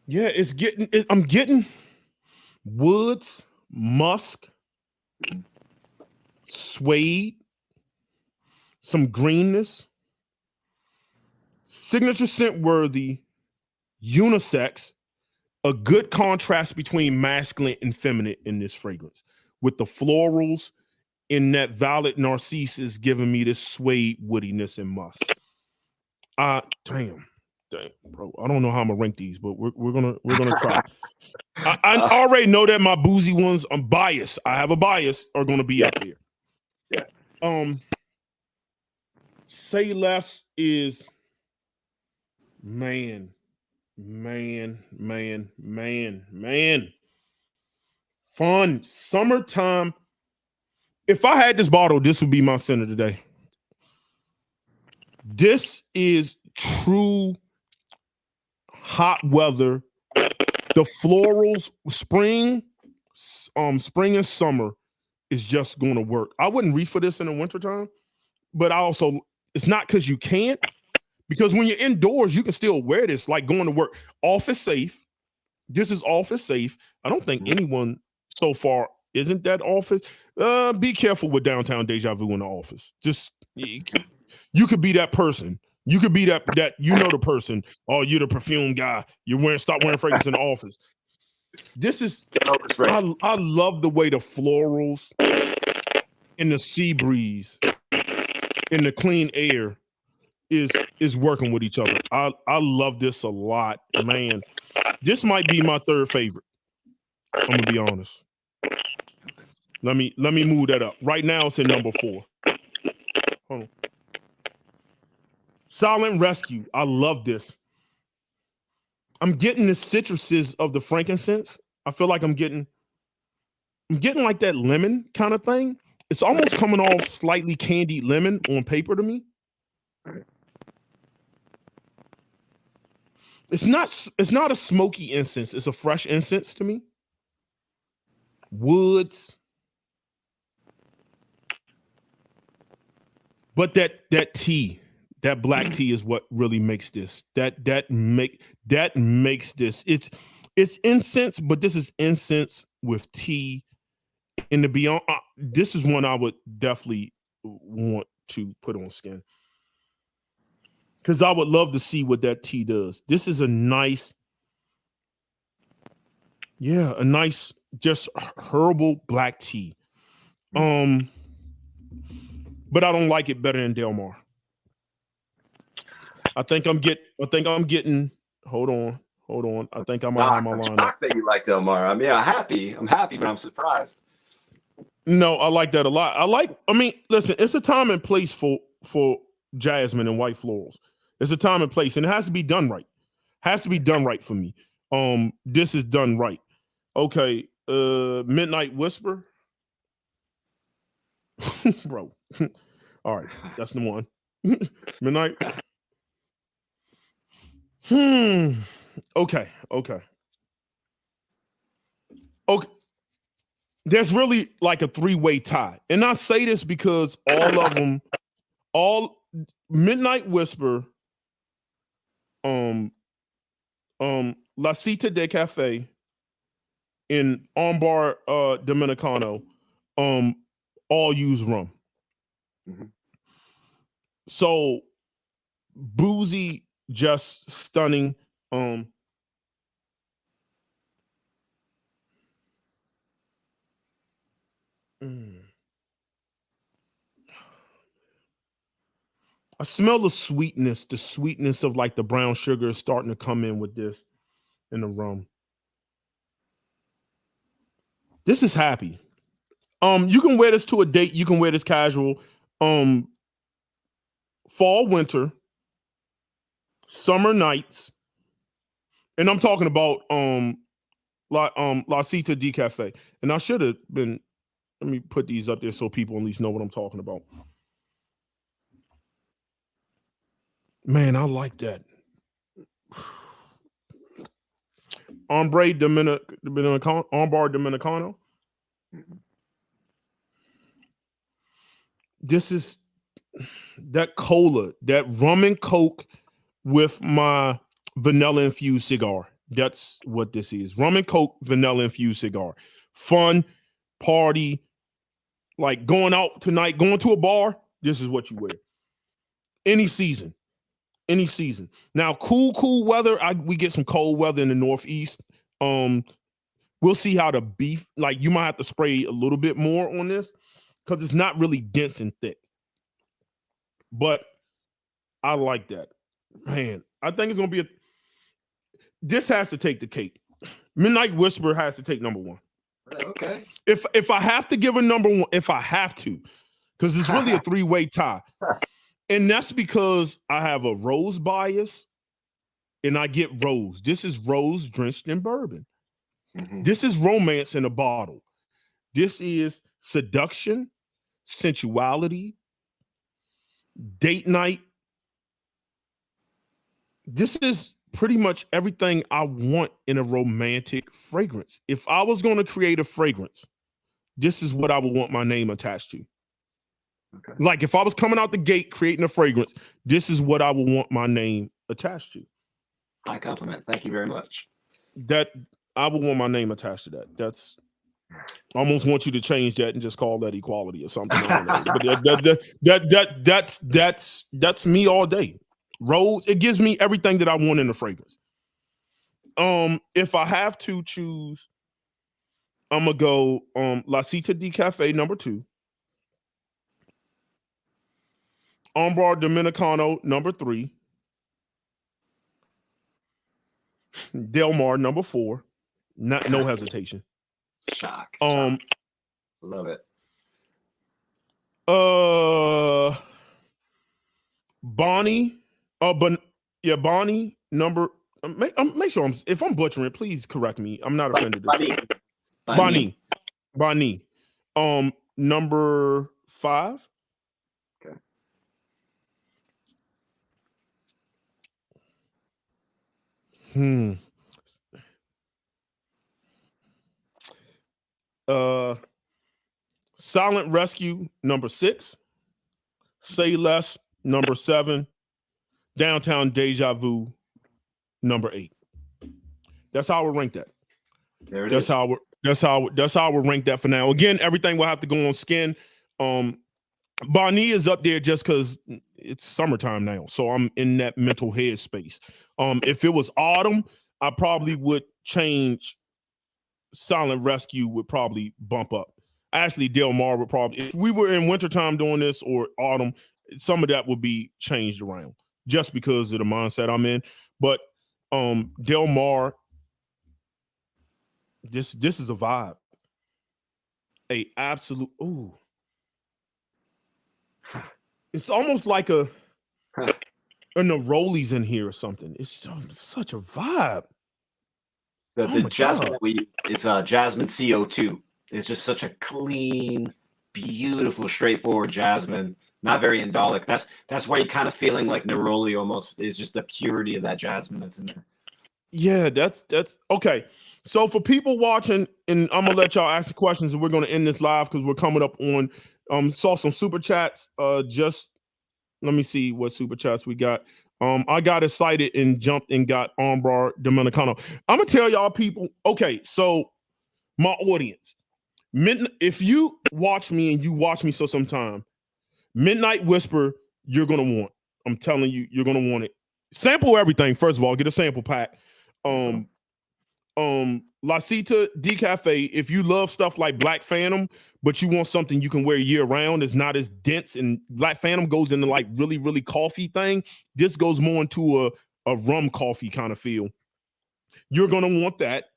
Yeah, I'm getting woods, musk, suede, some greenness, signature scent worthy, unisex, a good contrast between masculine and feminine in this fragrance with the florals in that violet narcissus giving me this suede woodiness and musk. Damn, bro. I don't know how I'm gonna rank these, but we're gonna try. I already know that my boozy ones, I'm biased. I have a bias, are gonna be up there. Yeah. Say less is man. Fun. Summertime. If I had this bottle, this would be my scent of the day. This is true hot weather. The florals, spring and summer is just going to work. I wouldn't reach for this in the wintertime, but it's not because you can't, because when you're indoors, you can still wear this, like going to work. Office safe. This is office safe. I don't think anyone so far isn't that office. Be careful with downtown Dejavu in the office. Just you could be that person. You could be that the person. Oh, you're the perfume guy. Stop wearing fragrance in the office. This is I love the way the florals and the sea breeze and the clean air is working with each other. I love this a lot, man. This might be my third favorite. I'm gonna be honest. Let me move that up. Right now it's in number 4. Hold on. Silent Rescue. I love this. I'm getting the citruses of the frankincense. I feel like I'm getting like that lemon kind of thing. It's almost coming off slightly candied lemon on paper to me. It's not a smoky incense. It's a fresh incense to me. Woods. But that tea, that black tea is what really makes this. That makes this. It's incense, but this is incense with tea. And to be honest, this is one I would definitely want to put on skin, because I would love to see what that tea does. This is a nice just herbal black tea. But I don't like it better than Del Mar. I think I'm getting. Hold on. I think I might have my line. I'm shocked that you like Del Mar. I mean, I'm happy, but I'm surprised. No, I like that a lot. Listen, it's a time and place for jasmine and white florals. It's a time and place, and it has to be done right. Has to be done right for me. This is done right. Okay, Midnight Whisper. Bro. All right, that's the one. Midnight. Okay. There's really like a 3-way tie. And I say this because all of them, Midnight Whisper, La Cita de Cafe, and Ambar Dominicano, all use rum. Mm-hmm. So boozy, just stunning. I smell the sweetness of like the brown sugar is starting to come in with this in the rum. This is happy. You can wear this to a date. You can wear this casual. Fall, winter, summer nights, and I'm talking about La Cita de Cafe. And I should have been. Let me put these up there so people at least know what I'm talking about. Man, I like that. Ambar Dominicano. This is that cola, that rum and coke with my vanilla infused cigar. That's what this is. Rum and coke, vanilla infused cigar. Fun, party, like going out tonight, going to a bar. This is what you wear. Any season. Now, cool weather. We get some cold weather in the Northeast. We'll see how the beef, like you might have to spray a little bit more on this because it's not really dense and thick. But I like that. Man, I think it's going to be this has to take the cake. Midnight Whisper has to take number 1. Okay. If I have to give a number 1, if I have to, because it's really a 3-way tie. And that's because I have a rose bias and I get rose. This is rose drenched in bourbon. Mm-hmm. This is romance in a bottle. This is seduction, sensuality, date night. This is pretty much everything I want in a romantic fragrance. If I was going to create a fragrance, this is what I would want my name attached to. Okay. Like if I was coming out the gate creating a fragrance, this is what I would want my name attached to. High compliment. Thank you very much. That I would want my name attached to that. That's I almost want you to change that and just call that equality or something. I don't know. But that's me all day. Rose, it gives me everything that I want in a fragrance. If I have to choose, I'm gonna go La Cita di Cafe number 2, Ambar Dominicano number 3, Del Mar number 4. No hesitation. Shock. Love it. Bani. Bani number. Make sure if I'm butchering, please correct me. I'm not offended. Bani. Number 5. Okay. Silent Rescue number 6. Say Less number 7. Downtown Dejavu number 8. That's how I would rank that. There it is. That's how I would rank that for now. Again, everything will have to go on skin. Bani is up there just because it's summertime now, so I'm in that mental head space. If it was autumn, I probably would change. Silent Rescue would probably bump up. Actually, Del Mar would probably, if we were in wintertime doing this or autumn, some of that would be changed around just because of the mindset I'm in. But Del Mar, this is a vibe. A absolute, ooh. It's almost like a Neroli's in here or something. It's such a vibe. The jasmine that we use, it's jasmine CO2. It's just such a clean, beautiful, straightforward jasmine. Not very indolic. That's why you're kind of feeling like Neroli almost is just the purity of that jasmine that's in there. Yeah, that's okay. So for people watching, and I'm gonna let y'all ask the questions, and we're gonna end this live because we're coming up on. Saw some super chats. Just let me see what super chats we got. I got excited and jumped and got Ambar Dominicano. I'm gonna tell y'all people. Okay, so my audience, if you watch me and you watch me sometime, Midnight Whisper, you're gonna want. I'm telling you, you're gonna want it. Sample everything first of all. Get a sample pack. La Cita di Cafe, if you love stuff like Black Phantom, but you want something you can wear year round, it's not as dense, and Black Phantom goes into like really, really coffee thing. This goes more into a rum coffee kind of feel. You're gonna want that.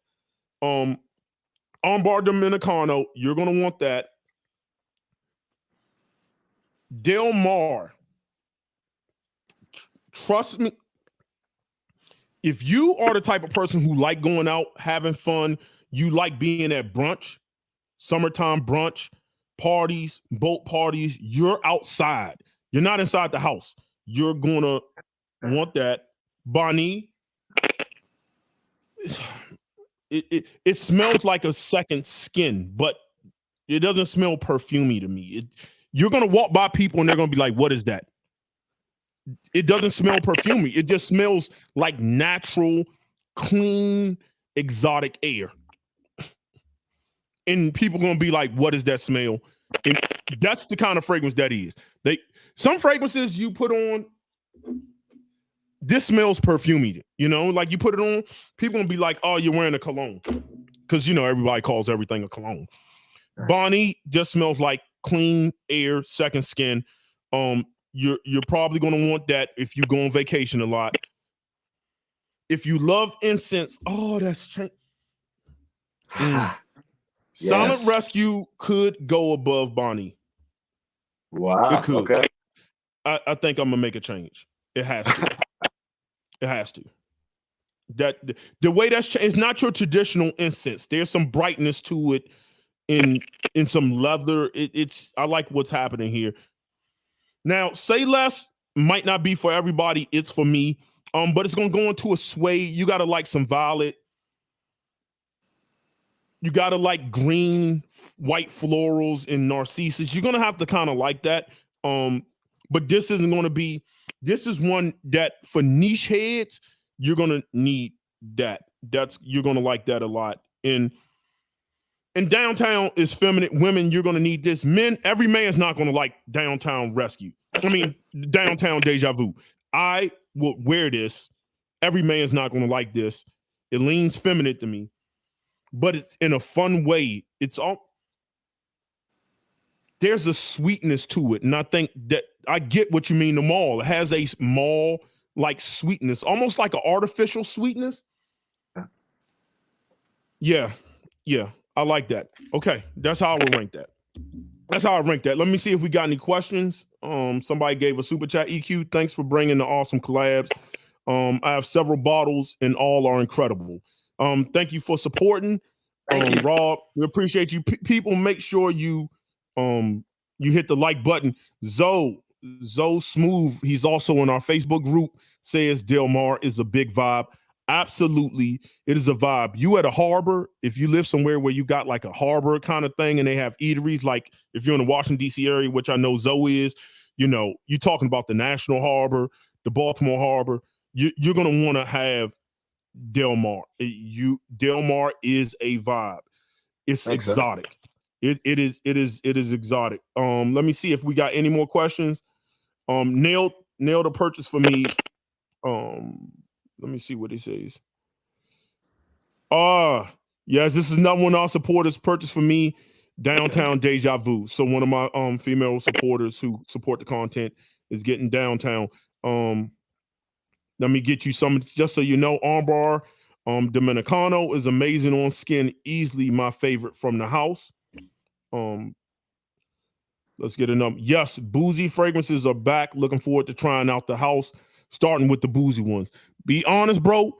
Ambar Dominicano, you're gonna want that. Del Mar, trust me. If you are the type of person who like going out, having fun, you like being at brunch, summertime brunch, parties, boat parties, you're outside. You're not inside the house. You're going to want that. Bani, it smells like a second skin, but it doesn't smell perfumey to me. You're going to walk by people and they're going to be like, what is that? It doesn't smell perfumey. It just smells like natural, clean, exotic air. And people going to be like, what is that smell? And that's the kind of fragrance that is. Some fragrances you put on, this smells perfumey. You know, like you put it on, people going to be like, oh, you're wearing a cologne. Because, you know, everybody calls everything a cologne. Bani just smells like clean air, second skin. You're probably going to want that if you go on vacation a lot. If you love incense, oh, that's changed. Silent Rescue could go above Bani. Wow. It could. Okay. I think I'm gonna make a change. It has to. It has to. That the way that's changed, it's not your traditional incense. There's some brightness to it in some leather. I like what's happening here. Now, Say Less might not be for everybody. It's for me. But it's gonna go into a suede. You gotta like some violet. You got to like green, white florals and narcissus. You're going to have to kind of like that. But this isn't going to be, this is one that for niche heads, you're going to need that. You're going to like that a lot. And downtown is feminine. Women, you're going to need this. Men, every man's not going to like downtown rescue. I mean, downtown Dejavu. I will wear this. Every man's not going to like this. It leans feminine to me, but it's in a fun way. It's all, there's a sweetness to it. And I think that I get what you mean, the mall. It has a mall like sweetness, almost like an artificial sweetness. Yeah. I like that. Okay. That's how I would rank that. Let me see if we got any questions. Somebody gave a super chat. EQ, thanks for bringing the awesome collabs. I have several bottles and all are incredible. Thank you for supporting. Thank you. Rob, we appreciate you. People, make sure you hit the like button. Zoe Smooth, he's also in our Facebook group, says Del Mar is a big vibe. Absolutely, it is a vibe. You at a harbor, if you live somewhere where you got like a harbor kind of thing and they have eateries, like if you're in the Washington, D.C. area, which I know Zoe is, you know, you're talking about the National Harbor, the Baltimore Harbor, you're going to want to have Del Mar. Del Mar is a vibe. It's Thanks, exotic. It is exotic. Let me see if we got any more questions. Nailed a purchase for me. Let me see what he says. Yes, this is another one of our supporters purchased for me. Downtown Dejavu. So one of my female supporters who support the content is getting downtown. Let me get you some, just so you know. Ambar Dominicano is amazing on skin, easily my favorite from the house. Let's get another. Yes, boozy fragrances are back. Looking forward to trying out the house, starting with the boozy ones. Be honest, bro.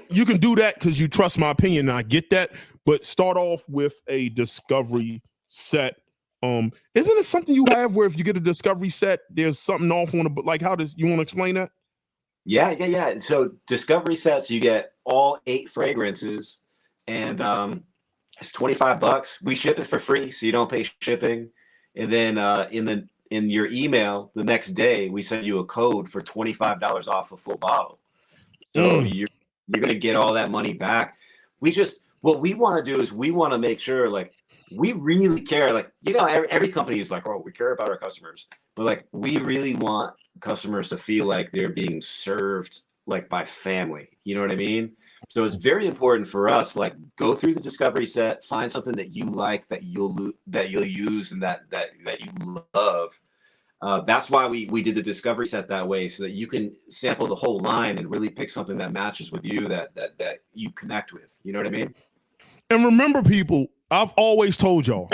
You can do that because you trust my opinion, and I get that. But start off with a discovery set. Isn't it something you have where if you get a discovery set, there's something off on the, like, how does, you want to explain that? Yeah. So discovery sets, you get all 8 fragrances, and it's $25. We ship it for free, so you don't pay shipping. And then in your email the next day, we send you a code for $25 off a full bottle. So you're gonna get all that money back. What we want to do is we want to make sure, like, we really care. Like, you know, every company is like, oh, we care about our customers, but like, we really want customers to feel like they're being served like by family. You know what I mean? So it's very important for us, like, go through the discovery set, find something that you like, that you'll use, and that you love. That's why we did the discovery set that way, so that you can sample the whole line and really pick something that matches with you, that you connect with. You know what I mean? And remember, people, I've always told y'all,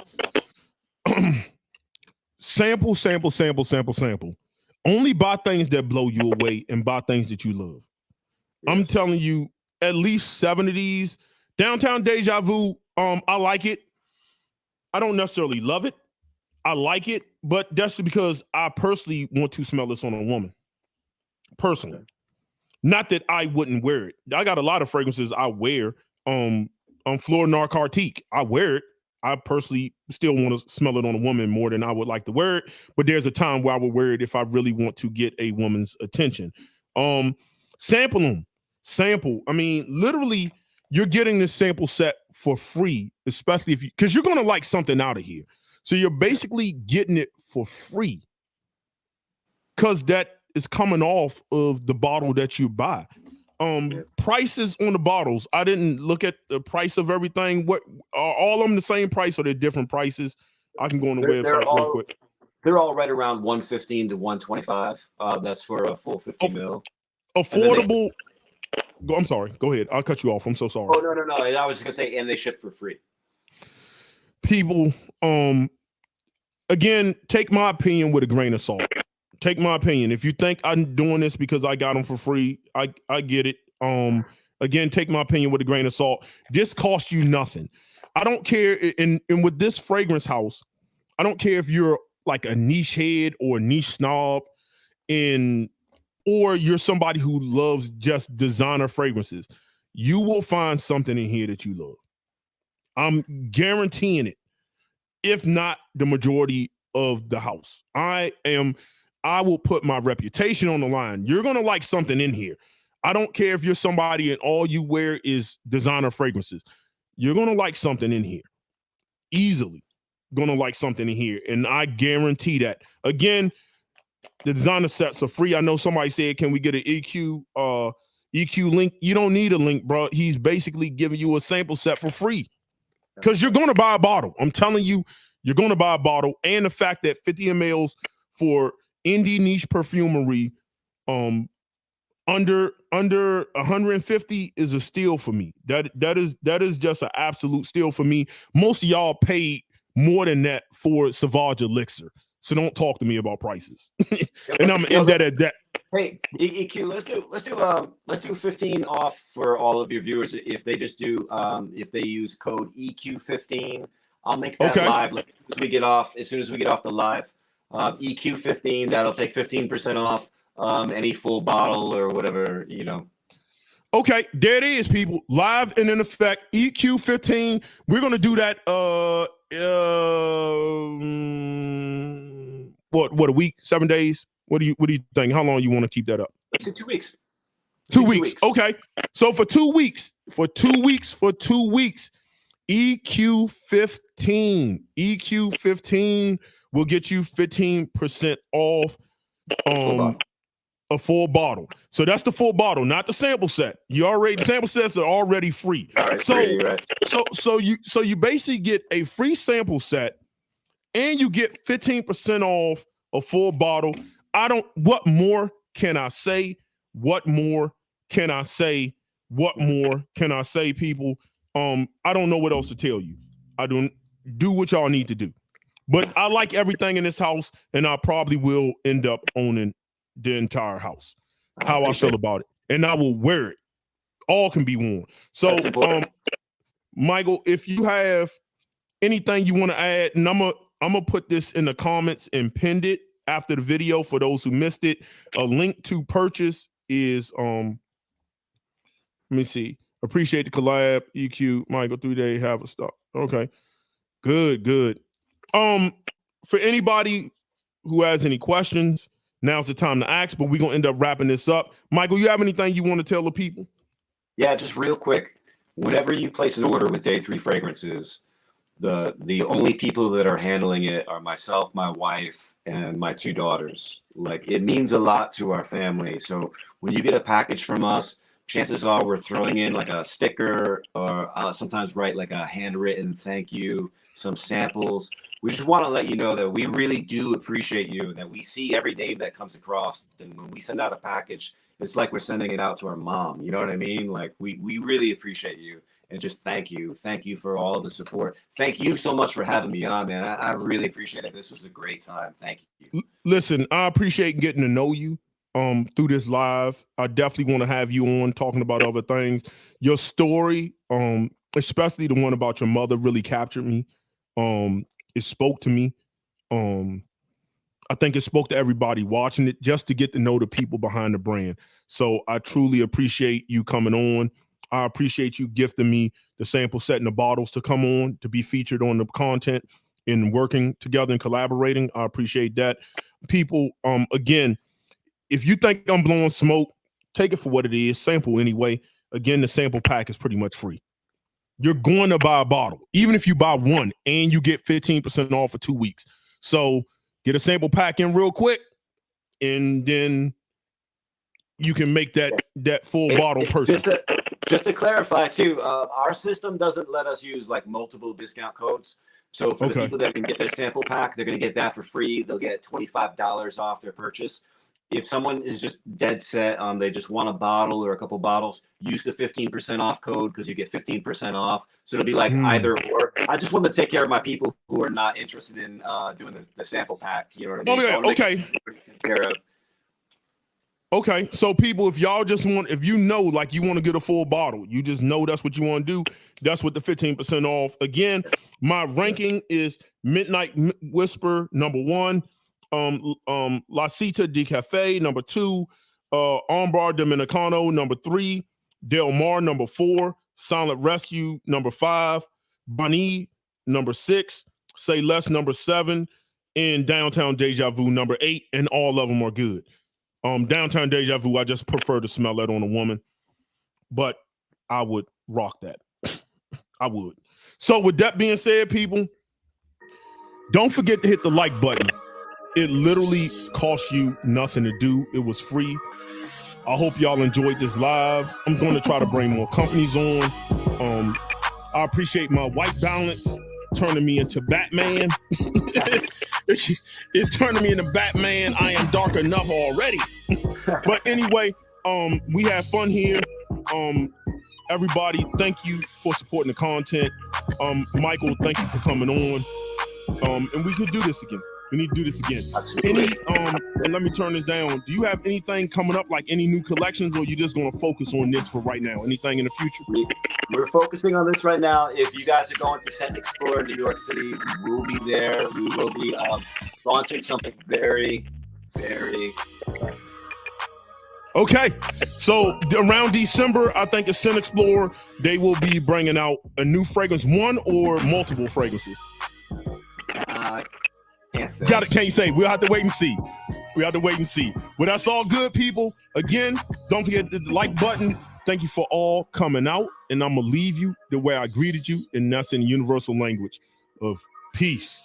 sample. Only buy things that blow you away and buy things that you love. Yes. I'm telling you, at least 7 of these. Downtown Dejavu, I like it. I don't necessarily love it. I like it, but that's because I personally want to smell this on a woman. Personally. Not that I wouldn't wear it. I got a lot of fragrances I wear. Fleur Narcotique, I wear it. I personally still want to smell it on a woman more than I would like to wear it, but there's a time where I would wear it if I really want to get a woman's attention. Sample them. Sample. I mean, literally, you're getting this sample set for free, especially if you, because you're going to like something out of here. So you're basically getting it for free because that is coming off of the bottle that you buy. Prices on the bottles, I didn't look at the price of everything. What are all of them the same price, or they're different prices? I can go on the website real quick. They're all right around $115 to $125. That's for a full 50 mil. Affordable. I'm sorry. Go ahead. I'll cut you off. I'm so sorry. Oh, no. I was just gonna say, and they ship for free. People, again, take my opinion with a grain of salt. Take my opinion. If you think I'm doing this because I got them for free, I get it. Again, take my opinion with a grain of salt. This costs you nothing. I don't care. And with this fragrance house, I don't care if you're like a niche head or a niche snob, or you're somebody who loves just designer fragrances. You will find something in here that you love. I'm guaranteeing it, if not the majority of the house. I will put my reputation on the line. You're going to like something in here. I don't care if you're somebody and all you wear is designer fragrances. You're going to like something in here. Easily going to like something in here. And I guarantee that. Again, the designer sets are free. I know somebody said, can we get an EQ link? You don't need a link, bro. He's basically giving you a sample set for free because you're going to buy a bottle. I'm telling you, you're going to buy a bottle. And the fact that 50 mLs for indie niche perfumery under 150 is a steal for me. That is just an absolute steal for me. Most of y'all paid more than that for Sauvage Elixir. So don't talk to me about prices. And I'm in that at that. Hey, EQ, let's do 15 off for all of your viewers if they just do if they use code EQ15. I'll make that live as soon as we get off the live. EQ15, that'll take 15% off any full bottle or whatever, you know. Okay, there it is, people. Live and in effect, EQ15. We're gonna do that. What a week, 7 days? What do you think? How long you want to keep that up? It's 2 weeks. 2 weeks. Okay. So for 2 weeks, EQ15 will get you 15% off a full bottle. So that's the full bottle, not the sample set. The sample sets are already free. Right, so you basically get a free sample set and you get 15% off a full bottle. What more can I say? What more can I say, people? I don't know what else to tell you. I don't do what y'all need to do. But I like everything in this house, and I probably will end up owning the entire house. How I feel about it. And I will wear it. All can be worn. So Michael, if you have anything you want to add, and I'm gonna put this in the comments and pinned it after the video for those who missed it. A link to purchase is let me see. Appreciate the collab. EQ, Michael, 3 day have a stock. Okay. Good. For anybody who has any questions, now's the time to ask, but we're gonna end up wrapping this up. Michael, you have anything you want to tell the people? Yeah, just real quick. Whenever you place an order with Day 3 Fragrances, the only people that are handling it are myself, my wife, and my 2 daughters. Like, it means a lot to our family. So when you get a package from us, chances are we're throwing in like a sticker or sometimes write like a handwritten thank you, some samples. We just want to let you know that we really do appreciate you, that we see every name that comes across. And when we send out a package, it's like we're sending it out to our mom. You know what I mean? Like, we really appreciate you. And just thank you for all the support. Thank you so much for having me on, man. I really appreciate it. This was a great time. Thank you. Listen, I appreciate getting to know you through this live. I definitely want to have you on talking about other things. Your story, especially the one about your mother, really captured me. It spoke to me. I think it spoke to everybody watching it, just to get to know the people behind the brand. So I truly appreciate you coming on. I appreciate you gifting me the sample set and the bottles to come on, to be featured on the content and working together and collaborating. I appreciate that. People, again, if you think I'm blowing smoke, take it for what it is. Sample anyway. Again, the sample pack is pretty much free. You're going to buy a bottle, even if you buy one, and you get 15% off for 2 weeks. So get a sample pack in real quick, and then you can make that full bottle purchase. Just to clarify too, our system doesn't let us use like multiple discount codes. So for the people that can get their sample pack, they're going to get that for free. They'll get $25 off their purchase. If someone is just dead set on they just want a bottle or a couple bottles, use the 15% off code because you get 15% off. So it'll be like either or. I just want to take care of my people who are not interested in doing the sample pack. You know what I mean? Okay. Okay, so people, if y'all just want, if you know, like you want to get a full bottle, you just know that's what you want to do, that's what the 15% off. Again, my ranking is Midnight Whisper, #1, La Cita de Cafe, #2, Ambar Dominicano, #3, Del Mar, #4, Silent Rescue, #5, Bani, number 6. Say Less, number 7. And Downtown Dejavu, number 8. And all of them are good. Downtown Dejavu, I just prefer to smell that on a woman. But I would rock that. I would. So with that being said, people, don't forget to hit the like button. It literally costs you nothing to do. It was free. I hope y'all enjoyed this live. I'm going to try to bring more companies on. I appreciate my white balance turning me into Batman. It's turning me into Batman. I am dark enough already. But anyway, we had fun here. Everybody, thank you for supporting the content. Michael, thank you for coming on. And we could do this again. We need to do this again. And let me turn this down. Do you have anything coming up, like any new collections, or you just going to focus on this for right now? Anything in the future? We're focusing on this right now. If you guys are going to Scent Explorer in New York City, we will be there. We will be launching something very, very exciting. Okay, so around December, I think at Scent Explorer, they will be bringing out a new fragrance, one or multiple fragrances. Can't say. Can't say. We'll have to wait and see. Well, that's all good, people. Again, don't forget the like button. Thank you for all coming out, and I'm gonna leave you the way I greeted you, and that's in the universal language of peace.